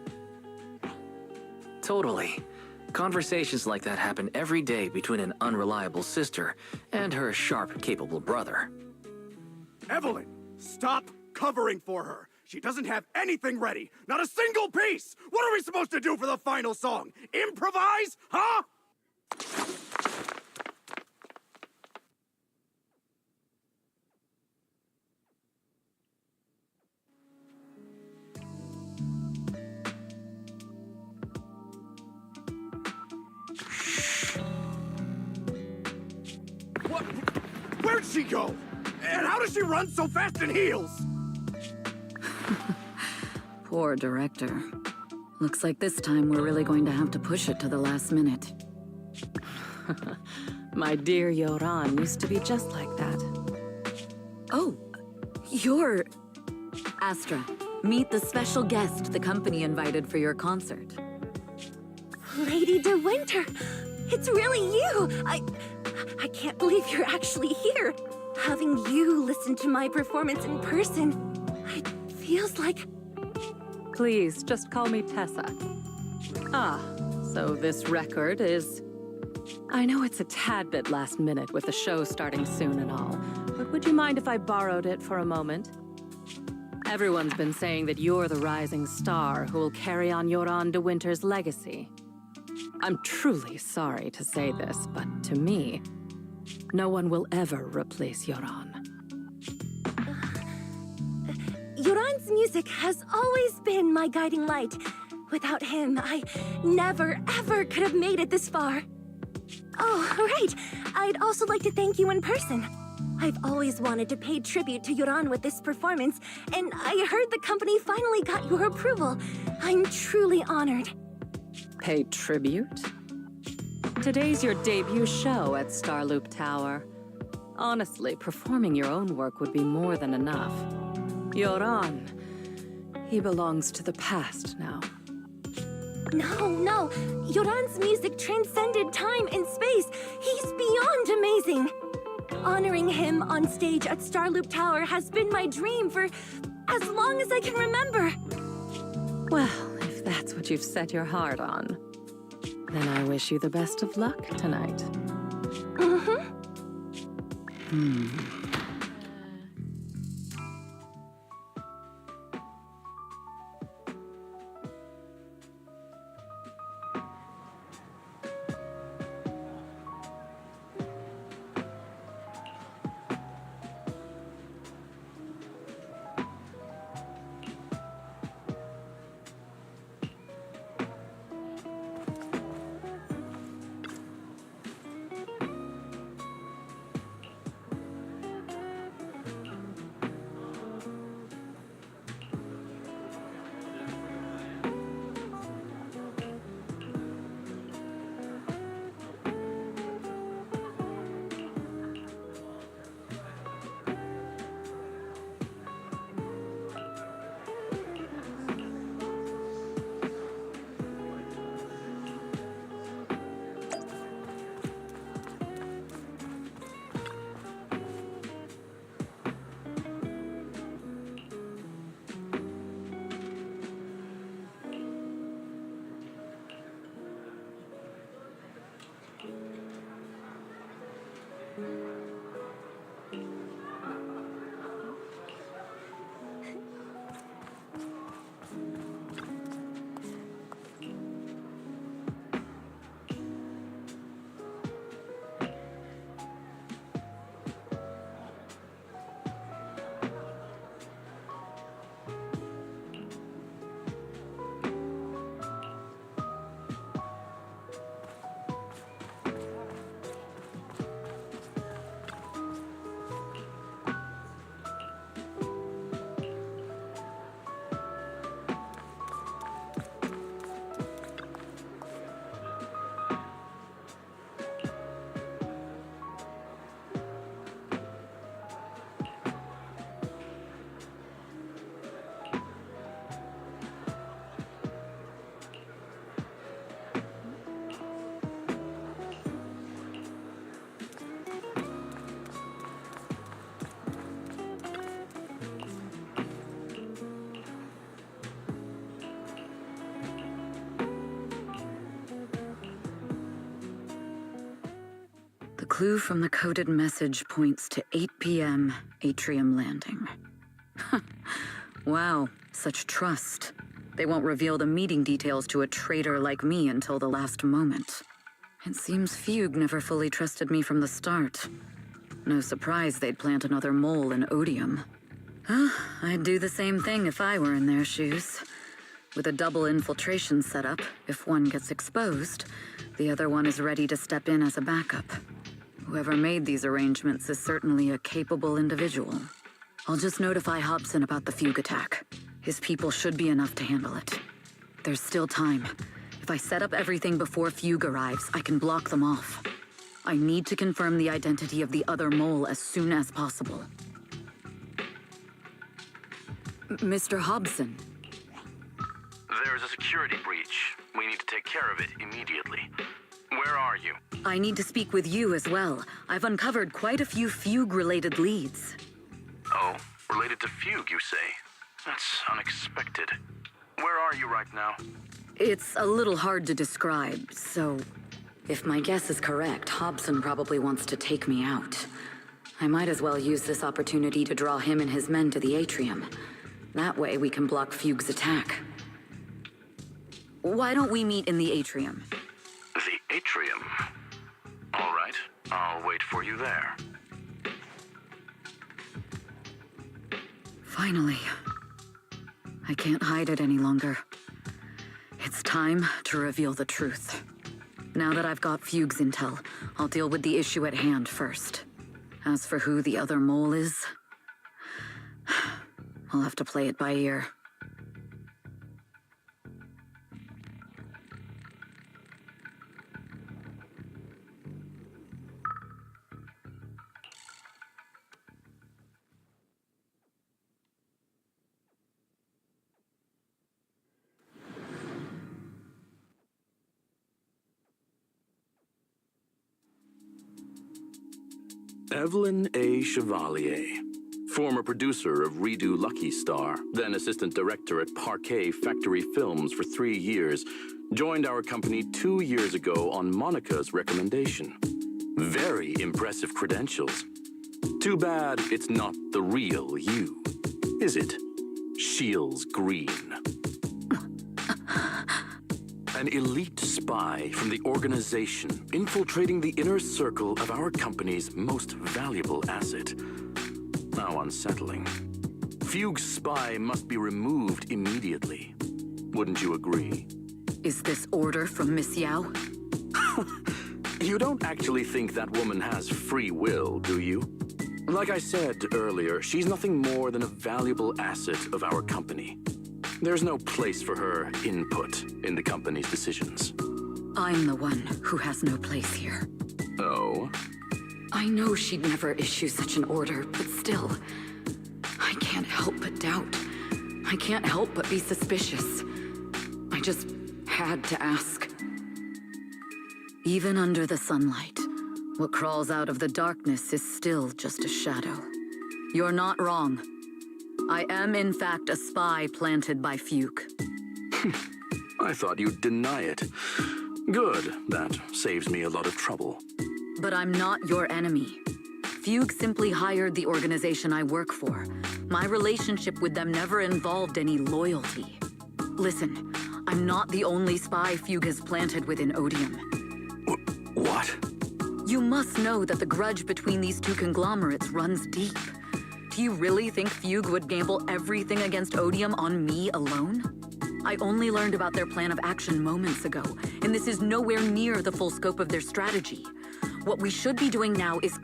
Totally. Conversations like that happen every day between an unreliable sister and her sharp, capable brother. Evelyn, stop covering for her. She doesn't have anything ready. Not a single piece. What are we supposed to do for the final song? Improvise? Huh? What? Where'd she go? And how does she run so fast in heels? Poor director. Looks like this time we're really going to have to push it to the last minute. My dear Yoran used to be just like that. Oh, you're... Astra, meet the special guest the company invited for your concert. Lady De Winter! It's really you! I can't believe you're actually here. Having you listen to my performance in person, it feels like... Please, just call me Tessa. Ah, so this record is... I know it's a tad bit last minute with the show starting soon and all, but would you mind if I borrowed it for a moment? Everyone's been saying that you're the rising star who will carry on Yoran De Winter's legacy. I'm truly sorry to say this, but to me, no one will ever replace Yoran. Yoran's music has always been my guiding light. Without him, I never, ever could have made it this far. Oh, right. I'd also like to thank you in person. I've always wanted to pay tribute to Yoran with this performance, and I heard the company finally got your approval. I'm truly honored. Pay tribute? Today's your debut show at Starloop Tower. Honestly, performing your own work would be more than enough. Yoran, he belongs to the past now. No. Yoran's music transcended time and space. He's beyond amazing. Honoring him on stage at Starloop Tower has been my dream for as long as I can remember. Well, if that's what you've set your heart on, then I wish you the best of luck tonight. The clue from the coded message points to 8 p.m. Atrium Landing. Wow, such trust. They won't reveal the meeting details to a traitor like me until the last moment. It seems Fugue never fully trusted me from the start. No surprise they'd plant another mole in Odium. I'd do the same thing if I were in their shoes. With a double infiltration setup, if one gets exposed, the other one is ready to step in as a backup. Whoever made these arrangements is certainly a capable individual. I'll just notify Hobson about the Fugue attack. His people should be enough to handle it. There's still time. If I set up everything before Fugue arrives, I can block them off. I need to confirm the identity of the other mole as soon as possible. Mr. Hobson. There's a security breach. We need to take care of it immediately. Where are you? I need to speak with you as well. I've uncovered quite a few Fugue-related leads. Oh, related to Fugue, you say? That's unexpected. Where are you right now? It's a little hard to describe, so... If my guess is correct, Hobson probably wants to take me out. I might as well use this opportunity to draw him and his men to the atrium. That way we can block Fugue's attack. Why don't we meet in the atrium? The atrium? All right, I'll wait for you there. Finally. I can't hide it any longer. It's time to reveal the truth. Now that I've got Fugue's intel, I'll deal with the issue at hand first. As for who the other mole is, I'll have to play it by ear. Evelyn A. Chevalier, former producer of Redo Lucky Star, then assistant director at Parquet Factory Films for 3 years, joined our company 2 years ago on Monica's recommendation. Very impressive credentials. Too bad it's not the real you, is it, Shields Green? An elite spy from the organization infiltrating the inner circle of our company's most valuable asset. How unsettling. Fugue's spy must be removed immediately. Wouldn't you agree? Is this order from Miss Yao? You don't actually think that woman has free will, do you? Like I said earlier, she's nothing more than a valuable asset of our company. There's no place for her input in the company's decisions. I'm the one who has no place here. Oh? I know she'd never issue such an order, but still, I can't help but doubt. I can't help but be suspicious. I just had to ask. Even under the sunlight, what crawls out of the darkness is still just a shadow. You're not wrong. I am, in fact, a spy planted by Fugue. I thought you'd deny it. Good. That saves me a lot of trouble. But I'm not your enemy. Fugue simply hired the organization I work for. My relationship with them never involved any loyalty. Listen, I'm not the only spy Fugue has planted within Odium. What? You must know that the grudge between these two conglomerates runs deep. Do you really think Fugue would gamble everything against Odium on me alone? I only learned about their plan of action moments ago, and this is nowhere near the full scope of their strategy. What we should be doing now is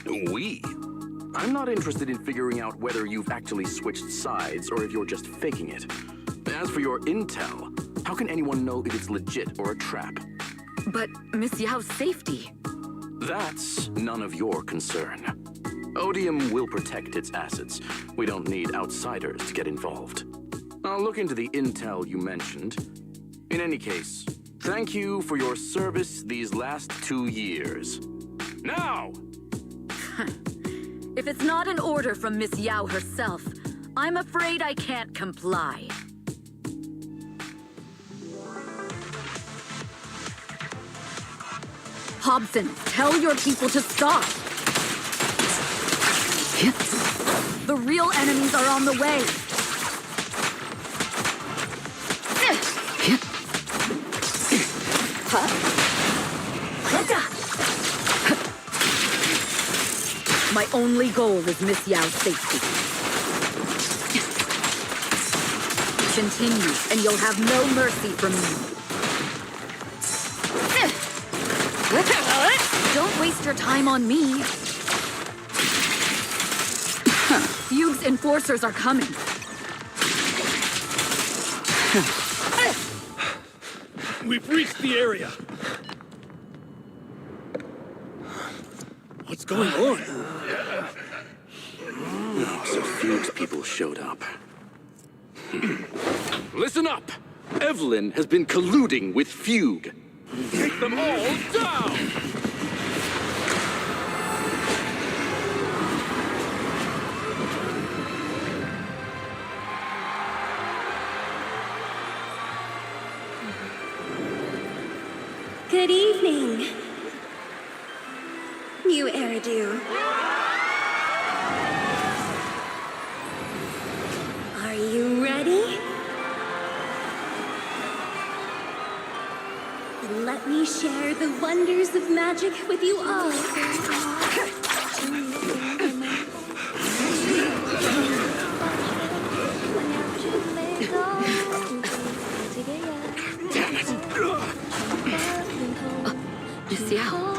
We? I'm not interested in figuring out whether you've actually switched sides or if you're just faking it. As for your intel, how can anyone know if it's legit or a trap? But Miss Yao's safety... That's none of your concern. Odium will protect its assets. We don't need outsiders to get involved. I'll look into the intel you mentioned. In any case, thank you for your service these last 2 years. Now! If it's not an order from Miss Yao herself, I'm afraid I can't comply. Hobson, tell your people to stop! The real enemies are on the way! My only goal is Miss Yao's safety. Continue, and you'll have no mercy from me. Don't waste your time on me. Fugue's enforcers are coming. We've reached the area. What's going on? So Fugue's people showed up. Listen up! Evelyn has been colluding with Fugue. Take them all down! Good evening. New Eridu. Are you ready? Then let me share the wonders of magic with you all. Miss Yao.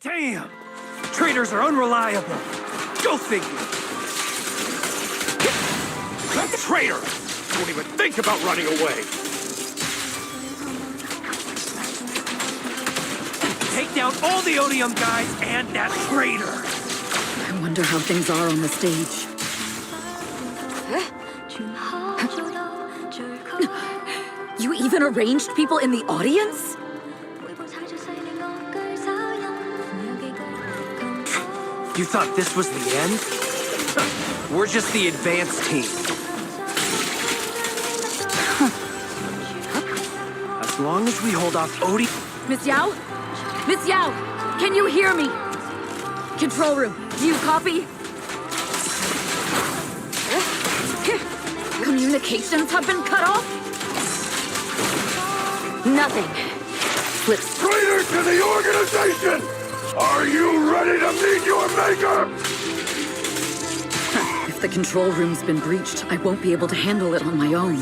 Damn! Traitors are unreliable. Go figure. That traitor! Don't even think about running away. Take down all the Odium guys and that traitor. I wonder how things are on the stage. You even arranged people in the audience? You thought this was the end? We're just the advanced team. As long as we hold off Odie... Miss Yao? Miss Yao! Can you hear me? Control room, do you copy? Communications have been cut off? Nothing. Slips. Traitor to the organization! Are you ready to meet your maker? If the control room's been breached, I won't be able to handle it on my own.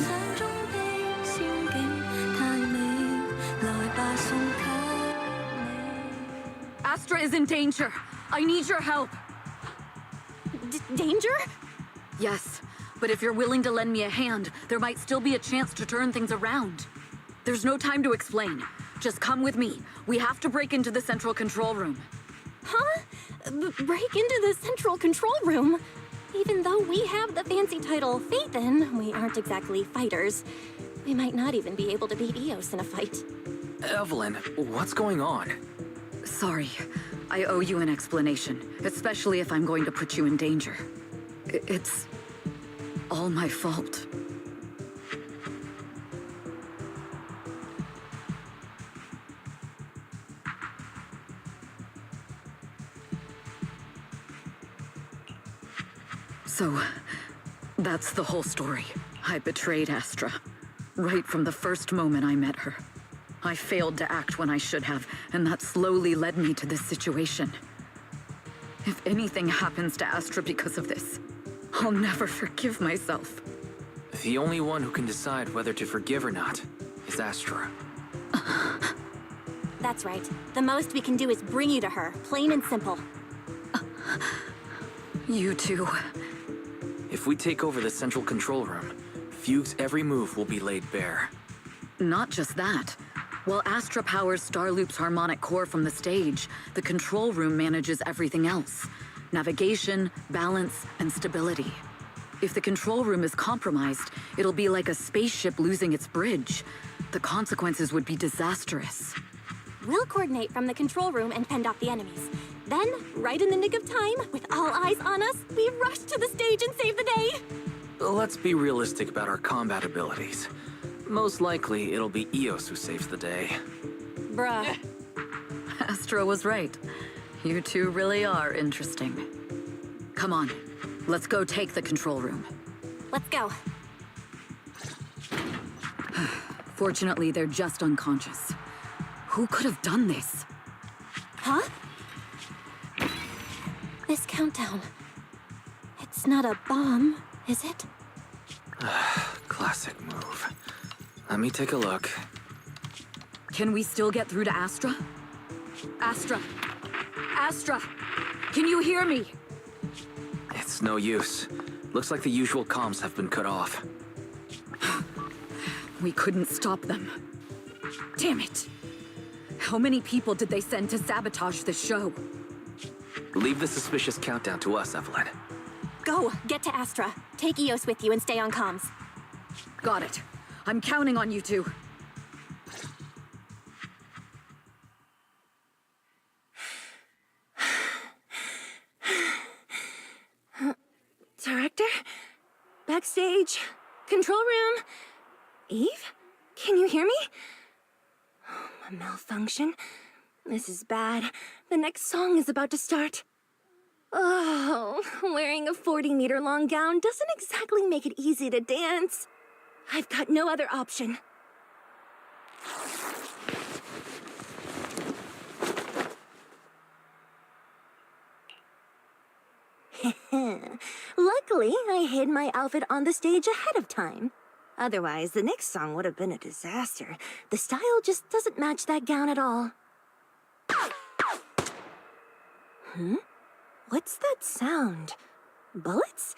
Astra is in danger. I need your help. Danger? Yes, but if you're willing to lend me a hand, there might still be a chance to turn things around. There's no time to explain. Just come with me. We have to break into the central control room. Huh? Break into the central control room? Even though we have the fancy title Phaethon, we aren't exactly fighters. We might not even be able to beat Eos in a fight. Evelyn, what's going on? Sorry. I owe you an explanation, especially if I'm going to put you in danger. It's all my fault. So, that's the whole story. I betrayed Astra. Right from the first moment I met her. I failed to act when I should have, and that slowly led me to this situation. If anything happens to Astra because of this, I'll never forgive myself. The only one who can decide whether to forgive or not is Astra. That's right. The most we can do is bring you to her, plain and simple. You two. If we take over the central control room, Fugue's every move will be laid bare. Not just that. While Astra powers Starloop's harmonic core from the stage, the control room manages everything else. Navigation, balance, and stability. If the control room is compromised, it'll be like a spaceship losing its bridge. The consequences would be disastrous. We'll coordinate from the control room and fend off the enemies. Then, right in the nick of time, with all eyes on us, we rush to the stage and save the day! Let's be realistic about our combat abilities. Most likely, it'll be Eos who saves the day. Bruh. Astra was right. You two really are interesting. Come on, let's go take the control room. Let's go. Fortunately, they're just unconscious. Who could have done this? Huh? This countdown. It's not a bomb, is it? Classic move. Let me take a look. Can we still get through to Astra? Astra! Astra! Can you hear me? It's no use. Looks like the usual comms have been cut off. We couldn't stop them. Damn it! How many people did they send to sabotage the show? Leave the suspicious countdown to us, Evelyn. Go! Get to Astra. Take Eos with you and stay on comms. Got it. I'm counting on you two. Director? Backstage? Control room? Eve? Can you hear me? A malfunction? This is bad. The next song is about to start. Oh, wearing a 40-meter-long gown doesn't exactly make it easy to dance. I've got no other option. Luckily, I hid my outfit on the stage ahead of time. Otherwise, the next song would have been a disaster. The style just doesn't match that gown at all. What's that sound? Bullets?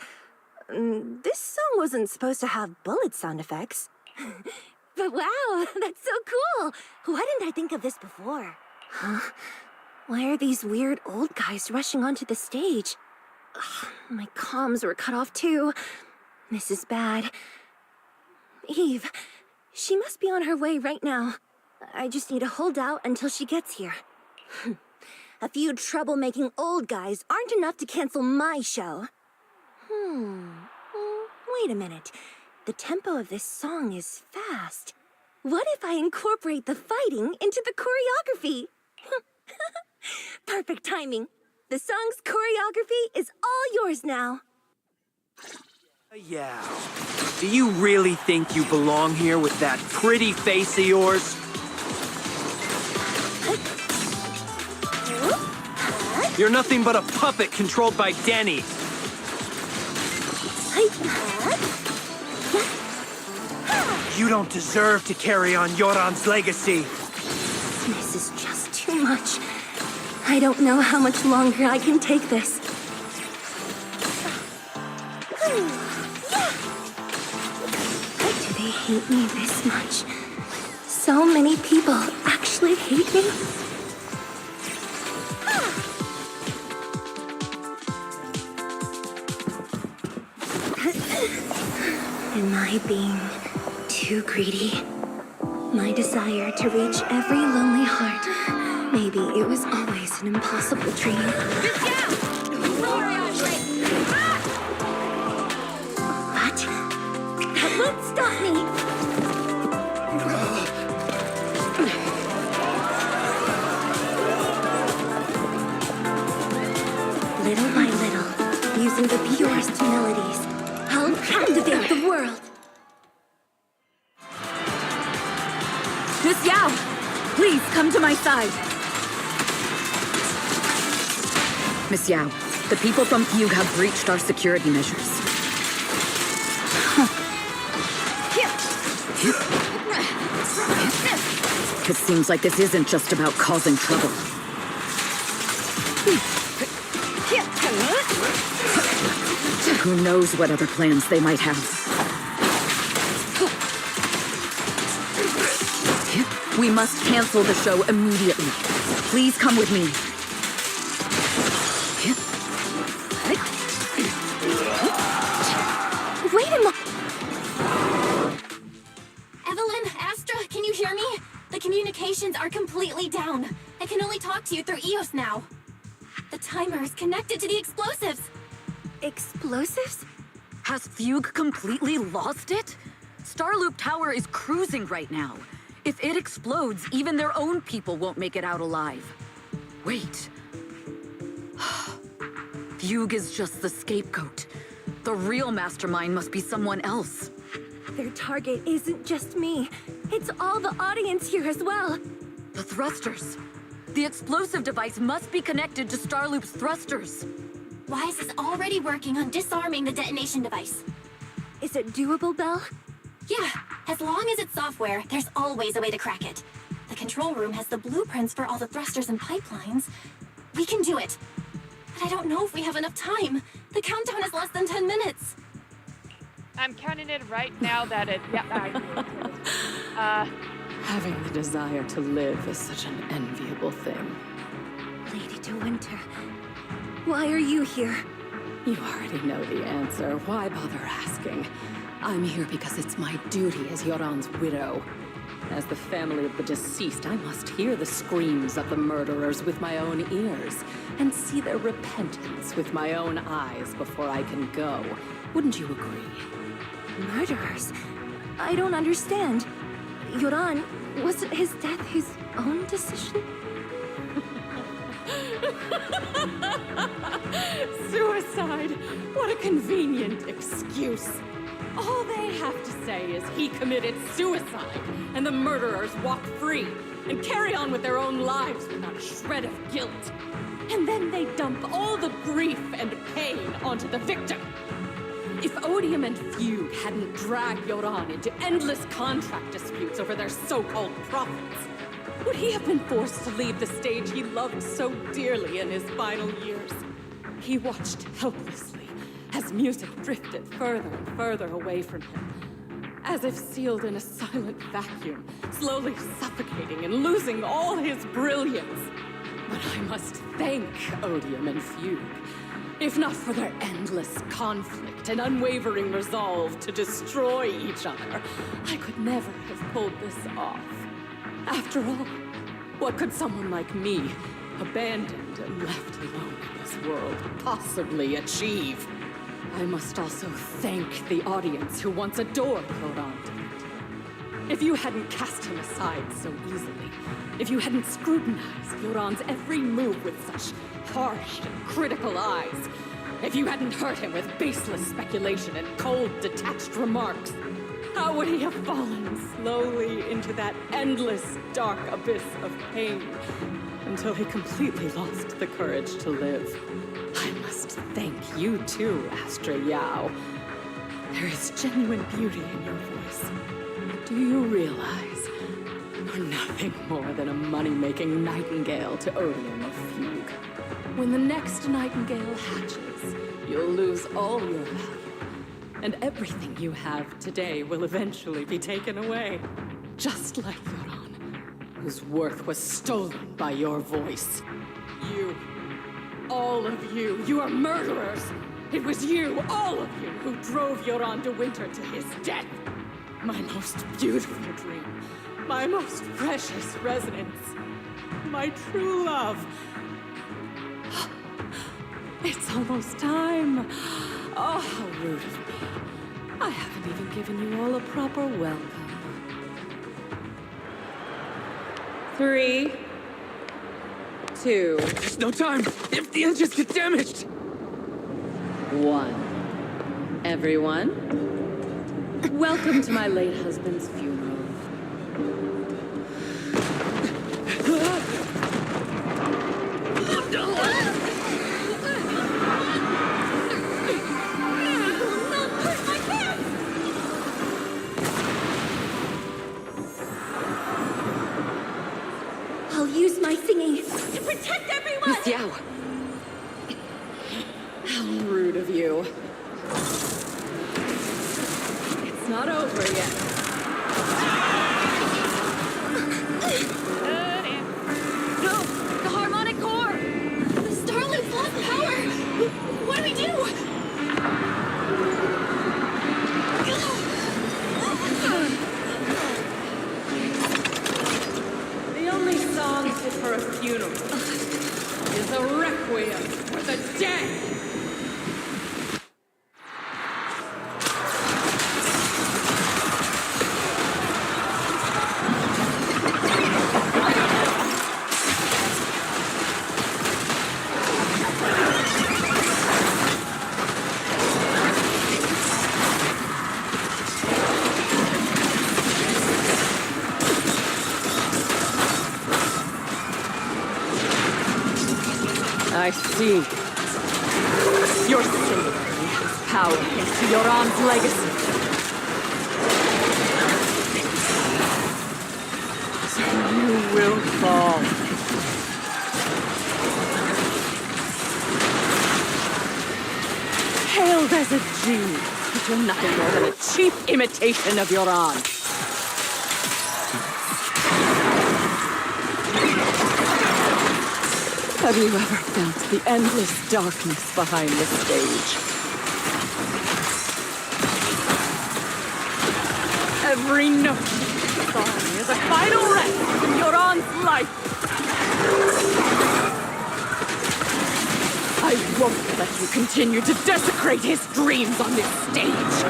This song wasn't supposed to have bullet sound effects. But wow, that's so cool! Why didn't I think of this before? Huh? Why are these weird old guys rushing onto the stage? Ugh, my comms were cut off too. This is bad. Eve, she must be on her way right now. I just need to hold out until she gets here. A few troublemaking old guys aren't enough to cancel my show. Wait a minute. The tempo of this song is fast. What if I incorporate the fighting into the choreography? Perfect timing. The song's choreography is all yours now. Yeah. Do you really think you belong here with that pretty face of yours? You're nothing but a puppet controlled by Denny. You don't deserve to carry on Yoran's legacy. This is just too much. I don't know how much longer I can take this. Do they hate me this much? So many people actually hate me? Am I being too greedy? My desire to reach every lonely heart. Maybe it was always an impossible dream. What? That won't stop me! Little by little, using the purest melodies, I'll captivate the world. Miss Yao, please come to my side. Miss Yao, the people from Fugue have breached our security measures. It seems like this isn't just about causing trouble. Who knows what other plans they might have. We must cancel the show immediately. Please come with me. Wait a moment. Evelyn, Astra, can you hear me? The communications are completely down. I can only talk to you through EOS now. The timer is connected to the explosives. Explosives? Has Fugue completely lost it? Starloop Tower is cruising right now. If it explodes, even their own people won't make it out alive. Wait. Fugue is just the scapegoat. The real mastermind must be someone else. Their target isn't just me. It's all the audience here as well. The thrusters. The explosive device must be connected to Starloop's thrusters. Wise is already working on disarming the detonation device. Is it doable, Belle? Yeah, as long as it's software, there's always a way to crack it. The control room has the blueprints for all the thrusters and pipelines. We can do it. But I don't know if we have enough time. The countdown is less than 10 minutes. I'm counting it right now that it. Yeah, Having the desire to live is such an enviable thing. Lady De Winter, why are you here? You already know the answer. Why bother asking? I'm here because it's my duty as Yoran's widow. As the family of the deceased, I must hear the screams of the murderers with my own ears, and see their repentance with my own eyes before I can go. Wouldn't you agree? Murderers? I don't understand. Yoran, wasn't his death his own decision? Suicide! What a convenient excuse. All they have to say is he committed suicide, and the murderers walk free and carry on with their own lives without a shred of guilt. And then they dump all the grief and pain onto the victim. If Odium and Fugue hadn't dragged Yoran into endless contract disputes over their so-called profits, would he have been forced to leave the stage he loved so dearly in his final years? He watched helplessly as music drifted further and further away from him, as if sealed in a silent vacuum, slowly suffocating and losing all his brilliance. But I must thank Odium and Fugue. If not for their endless conflict and unwavering resolve to destroy each other, I could never have pulled this off. After all, what could someone like me, abandoned and left alone in this world, possibly achieve? I must also thank the audience who once adored Yoran. If you hadn't cast him aside so easily, if you hadn't scrutinized Yoran's every move with such harsh and critical eyes, if you hadn't hurt him with baseless speculation and cold, detached remarks, how would he have fallen slowly into that endless, dark abyss of pain until he completely lost the courage to live? I must thank you too, Astra Yao. There is genuine beauty in your voice. Do you realize you're nothing more than a money-making nightingale to Odium or Fugue? When the next nightingale hatches, you'll lose all your value, and everything you have today will eventually be taken away. Just like Yoran, whose worth was stolen by your voice. You, all of you, you are murderers! It was you, all of you, who drove Yoran de Winter to his death! My most beautiful dream, my most precious resonance, my true love. It's almost time. Oh, how rude of me. I haven't even given you all a proper welcome. 3, 2... There's no time! If the engines get damaged! 1. Everyone, welcome to my late husband's funeral. I'll use my thingy to protect everyone! Miss Yao! How rude of you. It's not over yet. No! The harmonic core! The Starloop's lost power! What do we do? The only song fit for a funeral is a requiem for the dead! I see. You're symbolizing his power against Yoran's legacy. So you will fall. Hailed as a genius, but you're nothing more than a cheap imitation of Yoran. Have you ever felt the endless darkness behind the stage? Every note of the song is a final rest in Yoran's life. I won't let you continue to desecrate his dreams on this stage.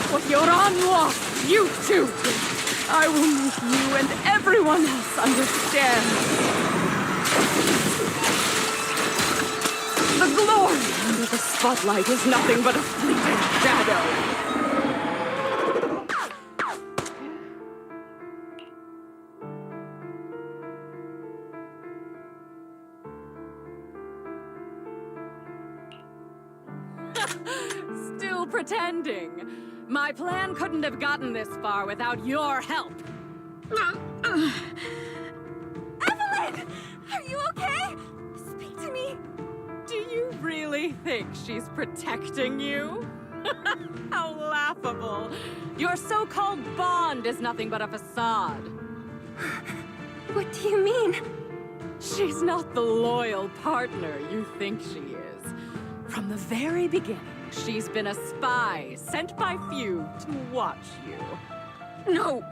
What Yoran lost, you too. I will make you and everyone else understand. The glory under the spotlight is nothing but a fleeting shadow. Still pretending. My plan couldn't have gotten this far without your help. Evelyn! Are you okay? Speak to me. Do you really think she's protecting you? How laughable. Your so-called bond is nothing but a facade. What do you mean? She's not the loyal partner you think she is. From the very beginning, she's been a spy sent by few to watch you. No!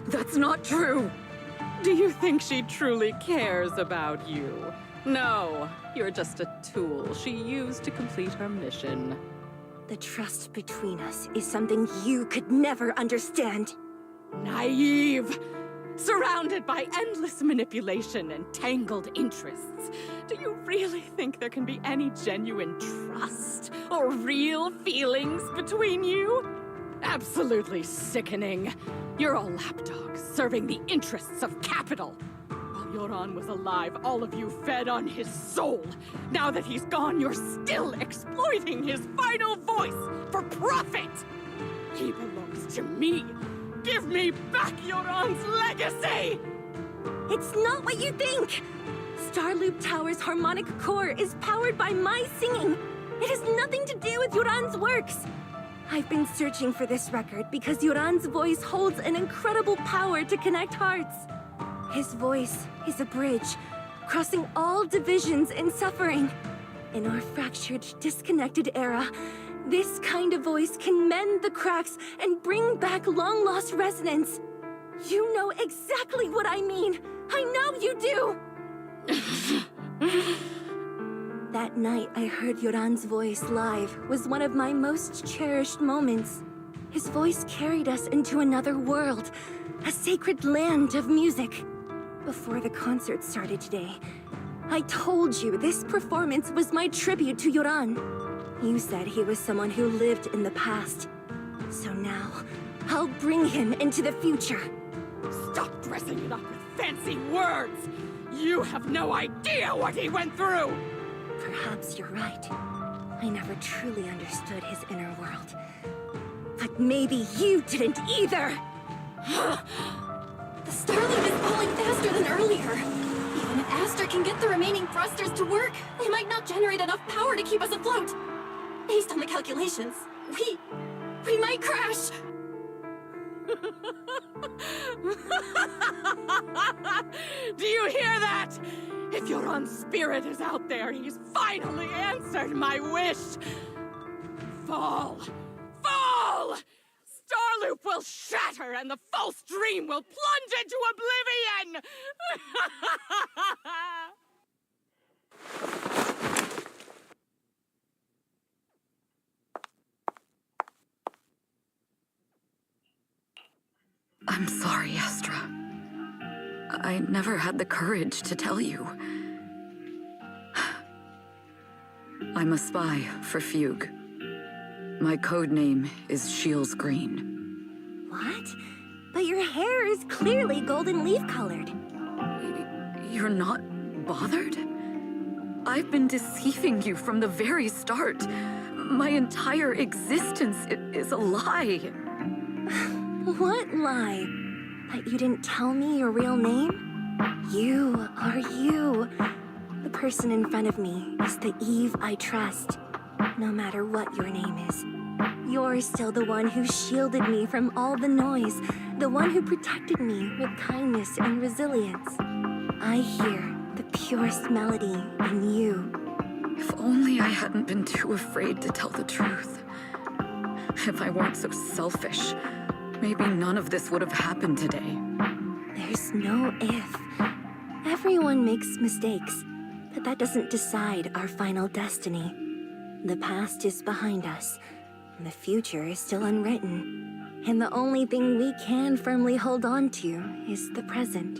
That's not true! Do you think she truly cares about you? No, you're just a tool she used to complete her mission. The trust between us is something you could never understand. Naive! Surrounded by endless manipulation and tangled interests, do you really think there can be any genuine trust or real feelings between you? Absolutely sickening. You're all lapdogs serving the interests of capital. While Yoran was alive, all of you fed on his soul. Now that he's gone, you're still exploiting his final voice for profit. He belongs to me. Give me back Yoran's legacy! It's not what you think! Starloop Tower's harmonic core is powered by my singing. It has nothing to do with Yoran's works. I've been searching for this record because Yoran's voice holds an incredible power to connect hearts. His voice is a bridge, crossing all divisions and suffering. In our fractured, disconnected era, this kind of voice can mend the cracks and bring back long-lost resonance. You know exactly what I mean. I know you do! That night I heard Yoran's voice live was one of my most cherished moments. His voice carried us into another world, a sacred land of music. Before the concert started today, I told you this performance was my tribute to Yoran. You said he was someone who lived in the past. So now, I'll bring him into the future. Stop dressing it up with fancy words! You have no idea what he went through! Perhaps you're right. I never truly understood his inner world. But maybe you didn't either! The Starloop is falling faster than earlier. Even if If Astra can get the remaining thrusters to work, they might not generate enough power to keep us afloat. Based on the calculations, we might crash. Do you hear that? If Yoran's spirit is out there, he's finally answered my wish. Fall! Fall! Starloop will shatter and the false dream will plunge into oblivion! I'm sorry, Astra. I never had the courage to tell you. I'm a spy for Fugue. My code name is Shields Green. What? But your hair is clearly golden leaf-colored. You're not bothered? I've been deceiving you from the very start. My entire existence is a lie. What lie? That you didn't tell me your real name? You are you. The person in front of me is the Eve I trust, no matter what your name is. You're still the one who shielded me from all the noise, the one who protected me with kindness and resilience. I hear the purest melody in you. If only I hadn't been too afraid to tell the truth. If I weren't so selfish, maybe none of this would have happened today. There's no if. Everyone makes mistakes, but that doesn't decide our final destiny. The past is behind us, and the future is still unwritten. And the only thing we can firmly hold on to is the present.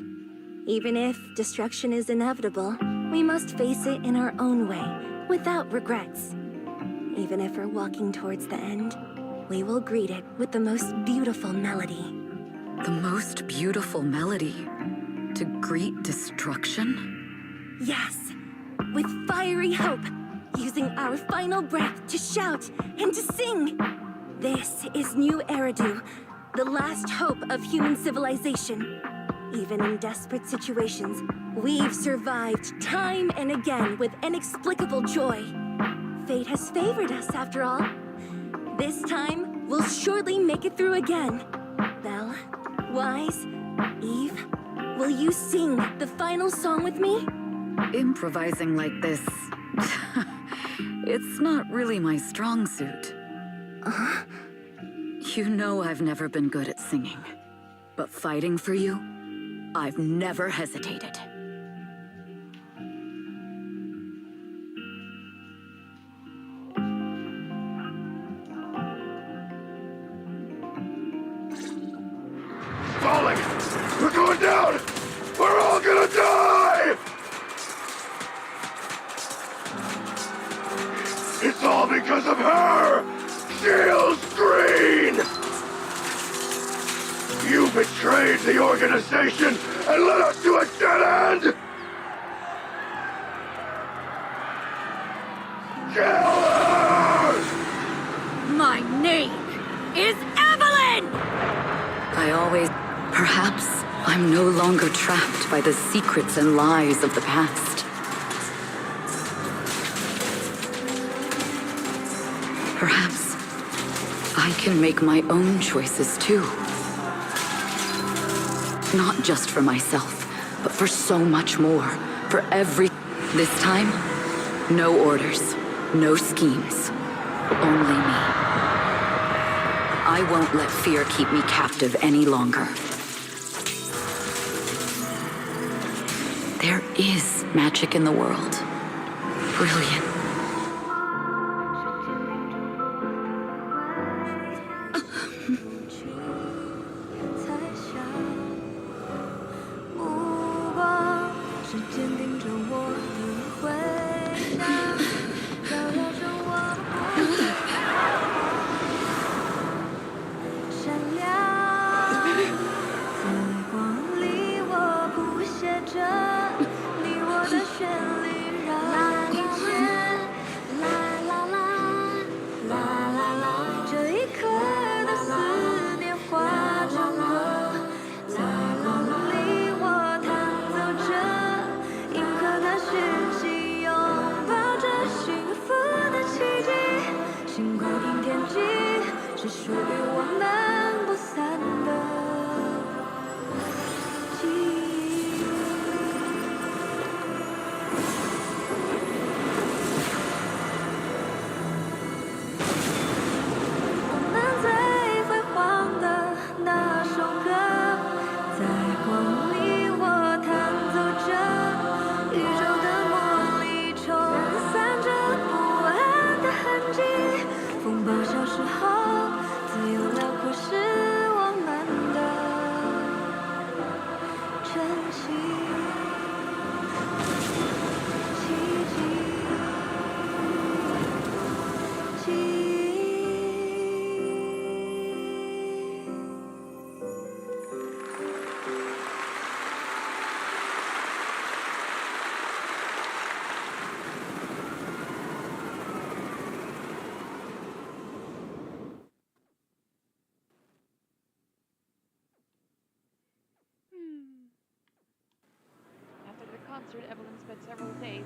Even if destruction is inevitable, we must face it in our own way, without regrets. Even if we're walking towards the end, we will greet it with the most beautiful melody. The most beautiful melody? To greet destruction? Yes, with fiery hope, using our final breath to shout and to sing. This is New Eridu, the last hope of human civilization. Even in desperate situations, we've survived time and again with inexplicable joy. Fate has favored us after all. This time, we'll surely make it through again. Belle, Wise, Eve, will you sing the final song with me? Improvising like this... it's not really my strong suit. You know I've never been good at singing. But fighting for you, I've never hesitated. Falling! We're going down! We're all gonna die! It's all because of her! Shields Green! You betrayed the organization and led us to a dead end! Kill her! My name is Evelyn! I always... Perhaps I'm no longer trapped by the secrets and lies of the past. Perhaps I can make my own choices too. Not just for myself, but for so much more. For every... This time, no orders, no schemes, only me. I won't let fear keep me captive any longer. There is magic in the world. Brilliant.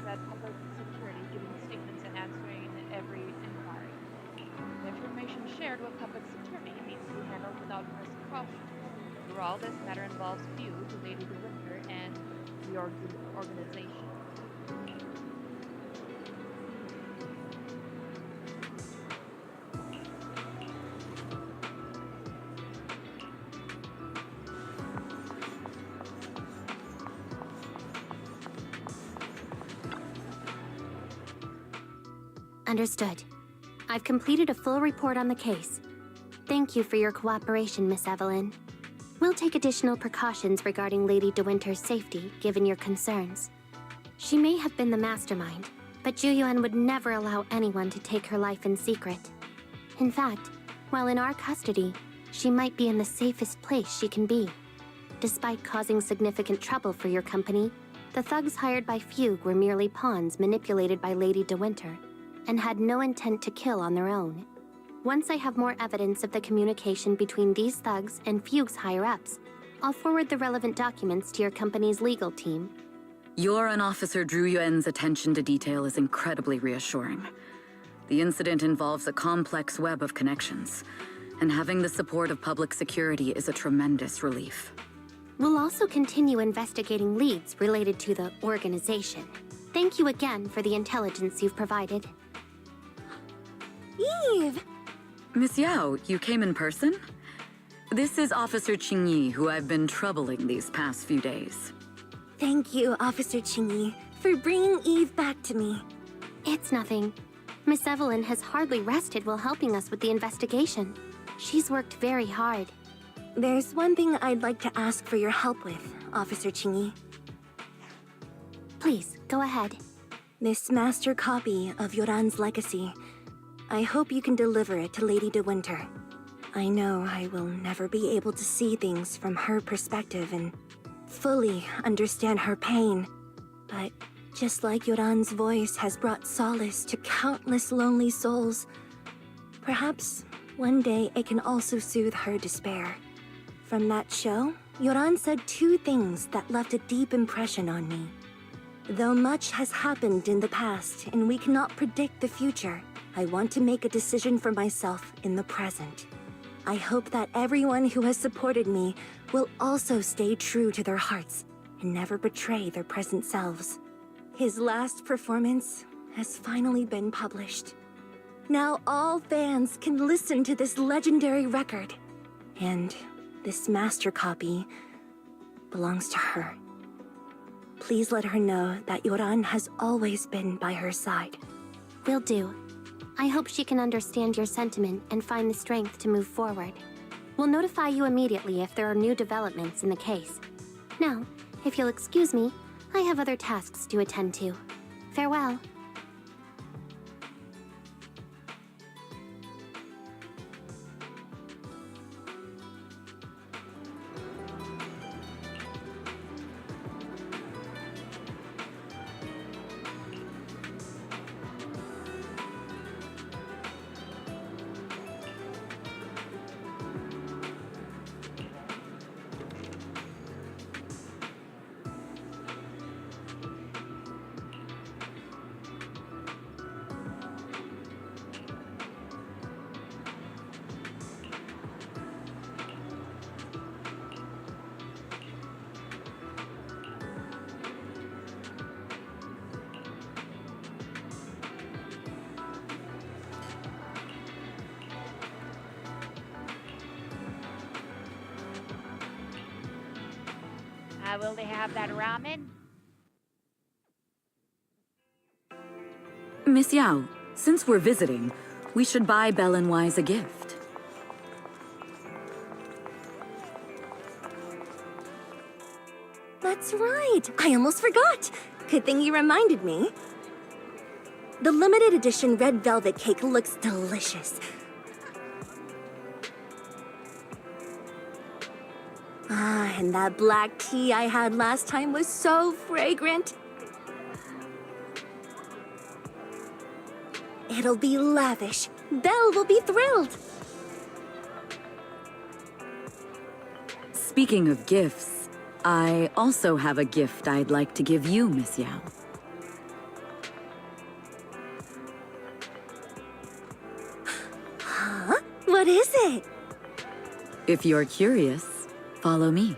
at public security, giving statements and answering every inquiry. The information shared with public security needs to be handled without first caution. After all, this matter involves Few, Lady de Winter, and the organization. Understood. I've completed a full report on the case. Thank you for your cooperation, Miss Evelyn. We'll take additional precautions regarding Lady de Winter's safety, given your concerns. She may have been the mastermind, but Juyuan would never allow anyone to take her life in secret. In fact, while in our custody, she might be in the safest place she can be. Despite causing significant trouble for your company, the thugs hired by Fugue were merely pawns manipulated by Lady de Winter, and had no intent to kill on their own. Once I have more evidence of the communication between these thugs and Fugue's higher-ups, I'll forward the relevant documents to your company's legal team. Your and Officer Zhu Yuan's attention to detail is incredibly reassuring. The incident involves a complex web of connections, and having the support of public security is a tremendous relief. We'll also continue investigating leads related to the organization. Thank you again for the intelligence you've provided. Eve! Miss Yao, you came in person? This is Officer Qingyi, who I've been troubling these past few days. Thank you, Officer Qingyi, for bringing Eve back to me. It's nothing. Miss Evelyn has hardly rested while helping us with the investigation. She's worked very hard. There's one thing I'd like to ask for your help with, Officer Qingyi. Please, go ahead. This master copy of Yoran's legacy. I hope you can deliver it to Lady de Winter. I know I will never be able to see things from her perspective and fully understand her pain. But just like Yoran's voice has brought solace to countless lonely souls, perhaps one day it can also soothe her despair. From that show, Yoran said two things that left a deep impression on me. Though much has happened in the past and we cannot predict the future, I want to make a decision for myself in the present. I hope that everyone who has supported me will also stay true to their hearts and never betray their present selves. His last performance has finally been published. Now all fans can listen to this legendary record. And this master copy belongs to her. Please let her know that Yoran has always been by her side. Will do. I hope she can understand your sentiment and find the strength to move forward. We'll notify you immediately if there are new developments in the case. Now, if you'll excuse me, I have other tasks to attend to. Farewell. Will they have that ramen? Miss Yao, since we're visiting, we should buy Belle and Wise a gift. That's right! I almost forgot! Good thing you reminded me. The limited edition red velvet cake looks delicious. Ah, and that black tea I had last time was so fragrant. It'll be lavish. Belle will be thrilled. Speaking of gifts, I also have a gift I'd like to give you, Miss Yao. What is it? If you're curious, follow me.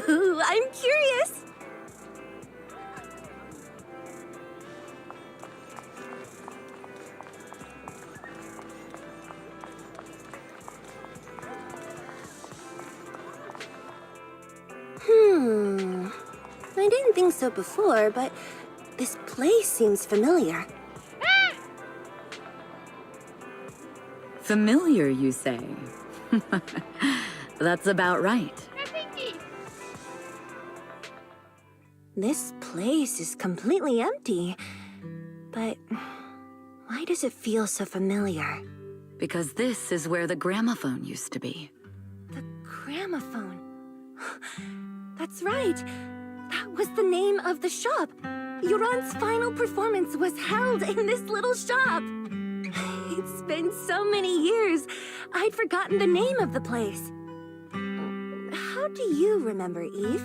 I'm curious. I didn't think so before, but this place seems familiar. Familiar, you say? That's about right. This place is completely empty. But why does it feel so familiar? Because this is where the gramophone used to be. The gramophone. That's right. That was the name of the shop. Yoran's final performance was held in this little shop. It's been so many years, I'd forgotten the name of the place. How do you remember, Eve?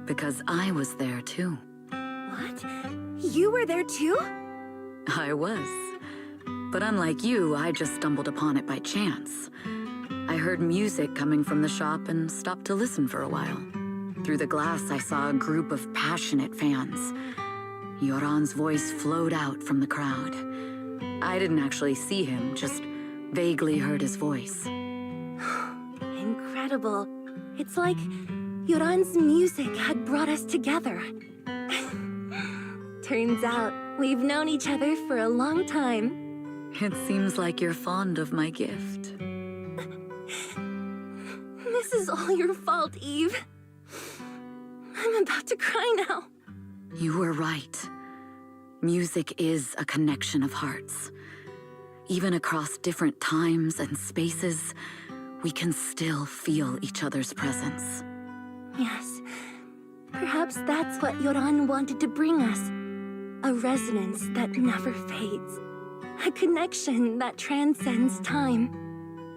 Because I was there too. What? You were there too? I was. But unlike you, I just stumbled upon it by chance. I heard music coming from the shop and stopped to listen for a while. Through the glass, I saw a group of passionate fans. Yoran's voice flowed out from the crowd. I didn't actually see him, just vaguely heard his voice. Incredible. It's like Yoran's music had brought us together. Turns out, we've known each other for a long time. It seems like you're fond of my gift. This is all your fault, Eve. I'm about to cry now. You were right. Music is a connection of hearts. Even across different times and spaces, we can still feel each other's presence. Yes. Perhaps that's what Yoran wanted to bring us. A resonance that never fades. A connection that transcends time.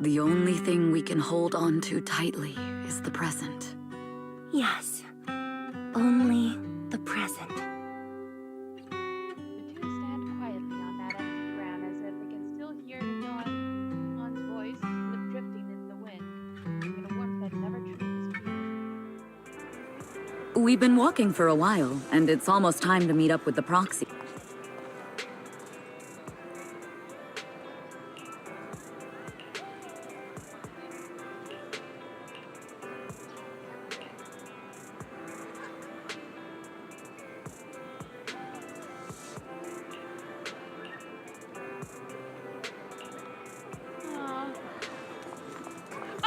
The only thing we can hold on to tightly is the present. Yes. Only the present. The two stand quietly on that empty ground as if they can still hear John's voice drifting in the wind, in a warmth that never truly disappears. We've been walking for a while, and it's almost time to meet up with the proxy.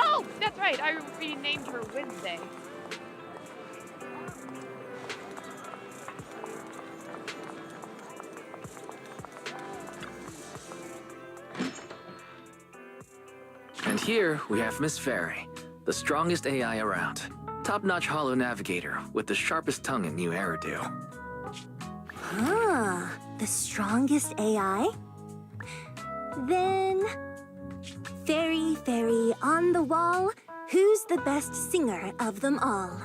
Oh, that's right. I renamed her Wednesday. And here we have Miss Fairy, the strongest AI around. Top-notch holo navigator with the sharpest tongue in new hairdo. Ah, the strongest AI? Then... Fairy, on the wall, who's the best singer of them all?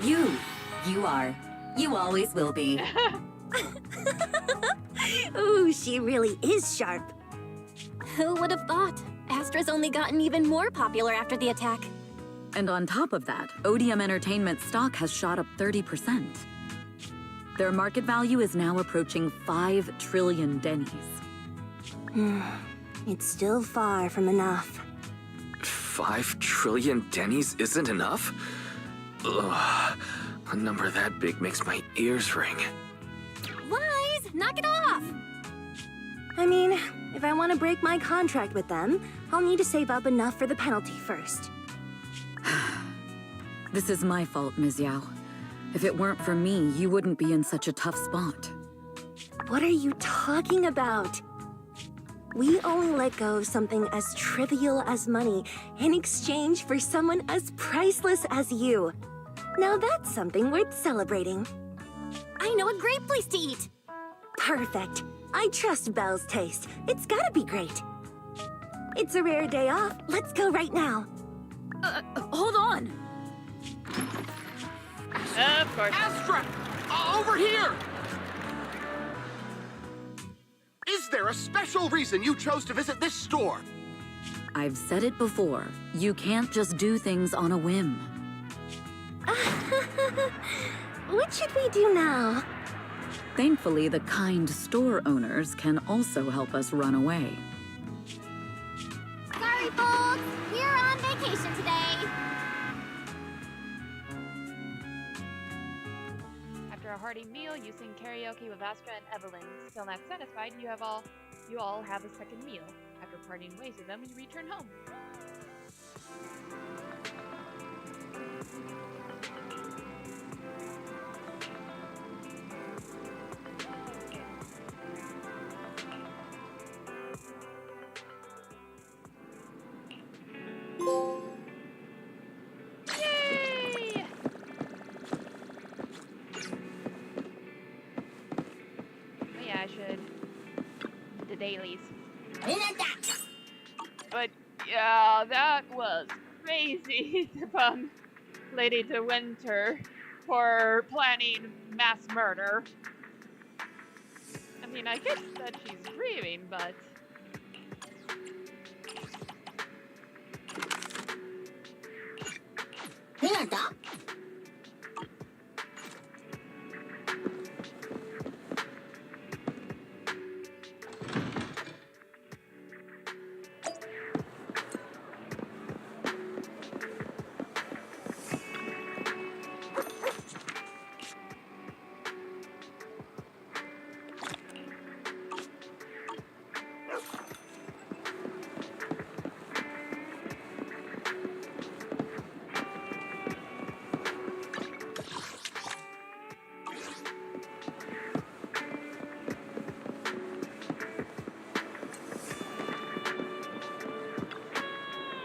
You. You are. You always will be. Ooh, she really is sharp. Who would have thought? Astra's only gotten even more popular after the attack. And on top of that, Odium Entertainment stock has shot up 30%. Their market value is now approaching 5 trillion dennies. It's still far from enough. 5 trillion dennies isn't enough? Ugh, a number that big makes my ears ring. Wise, knock it off! I mean, if I want to break my contract with them, I'll need to save up enough for the penalty first. This is my fault, Ms. Yao. If it weren't for me, you wouldn't be in such a tough spot. What are you talking about? We only let go of something as trivial as money in exchange for someone as priceless as you. Now that's something worth celebrating. I know a great place to eat! Perfect. I trust Belle's taste. It's gotta be great. It's a rare day off. Let's go right now. Hold on! Of course. Astra! Over here! Is Is there a special reason you chose to visit this store? I've said it before. You can't just do things on a whim. What should we do now? Thankfully, the kind store owners can also help us run away. Sorry, folks. We're on vacation today. After a hearty meal, you sing karaoke with Astra and Evelyn. Still not satisfied, you all have a second meal. After parting ways with them, you return home. Yay! Oh yeah, I should. The dailies. But yeah, that was crazy to bum Lady De Winter for planning mass murder. I mean, I get that she's grieving, but...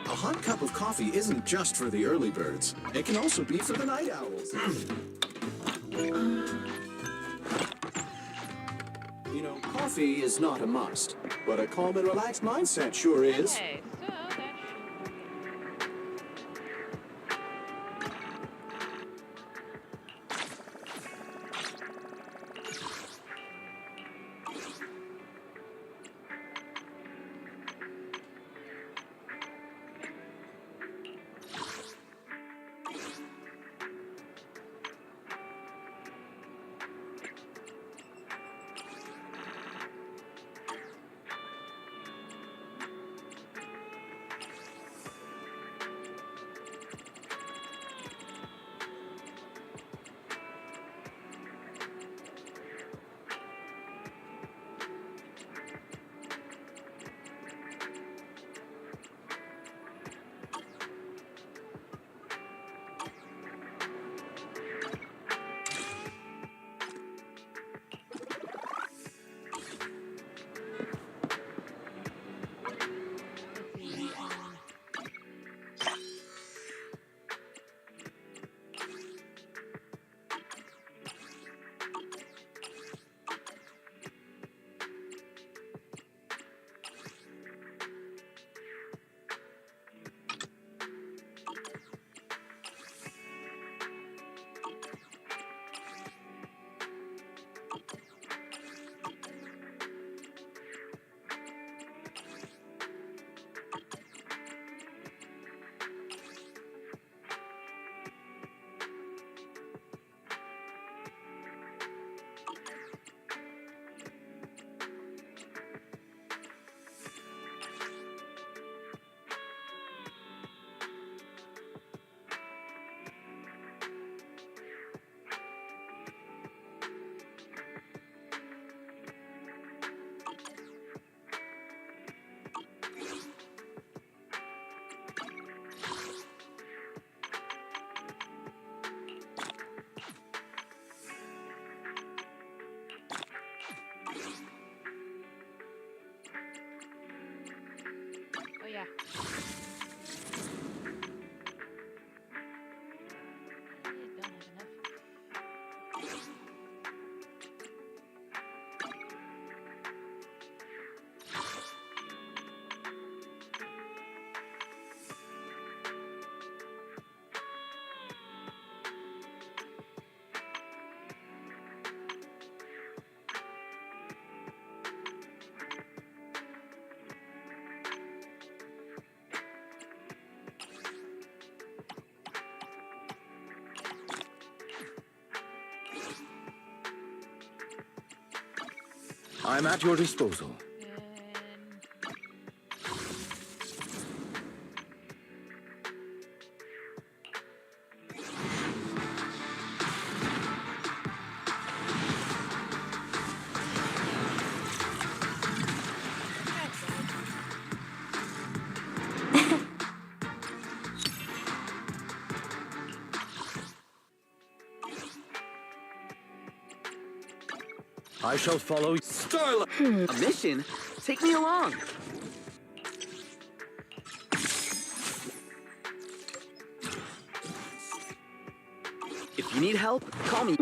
A hot cup of coffee isn't just for the early birds. It can also be for the night owls. You know, coffee is not a must, but a calm and relaxed mindset sure is. Okay, so that should... I'm at your disposal. I shall follow. Starlight! A mission? Take me along. If you need help, call me.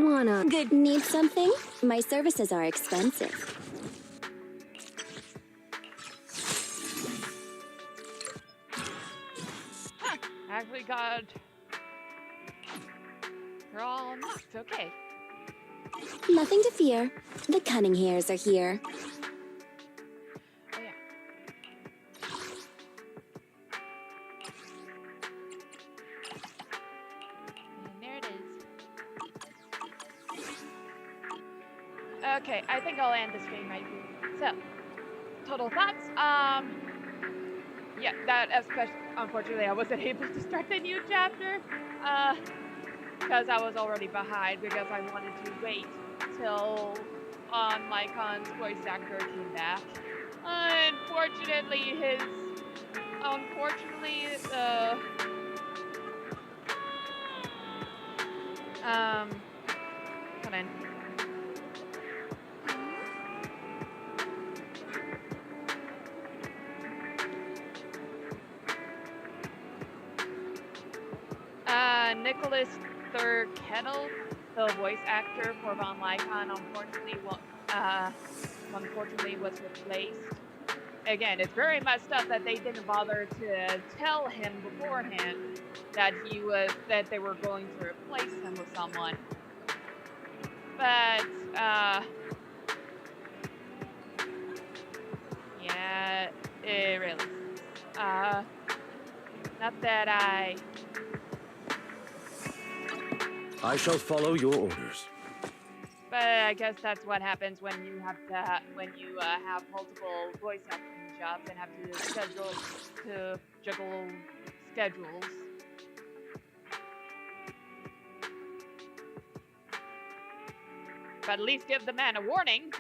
Need something? My services are expensive. Actually got... We're all knocked, okay. Nothing to fear. The cunning hairs are here. Oh yeah. And there it is. Okay, I think I'll end the stream right here. So, total thoughts. Yeah, that especially, unfortunately, I wasn't able to start the new chapter. Because I was already behind because I wanted to wait till Lycon's voice actor came back. Unfortunately, hold on. Nicholas Kettle, the voice actor for Von Lycon, unfortunately was replaced. Again, it's very messed up that they didn't bother to tell him beforehand that they were going to replace him with someone. But yeah, it really not that I shall follow your orders. But I guess that's what happens when you have multiple voice acting jobs and have to juggle schedules. But at least give the man a warning.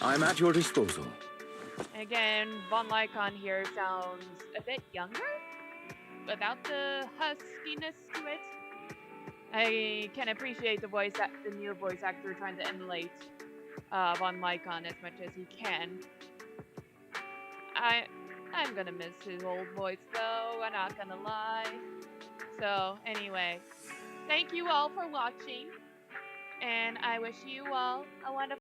I'm at your disposal. Again, Von Lycon here sounds a bit younger, without the huskiness to it. I can appreciate the new voice actor trying to emulate Von Lycon as much as he can. I'm gonna miss his old voice though, I'm not gonna lie. So anyway, thank you all for watching, and I wish you all a wonderful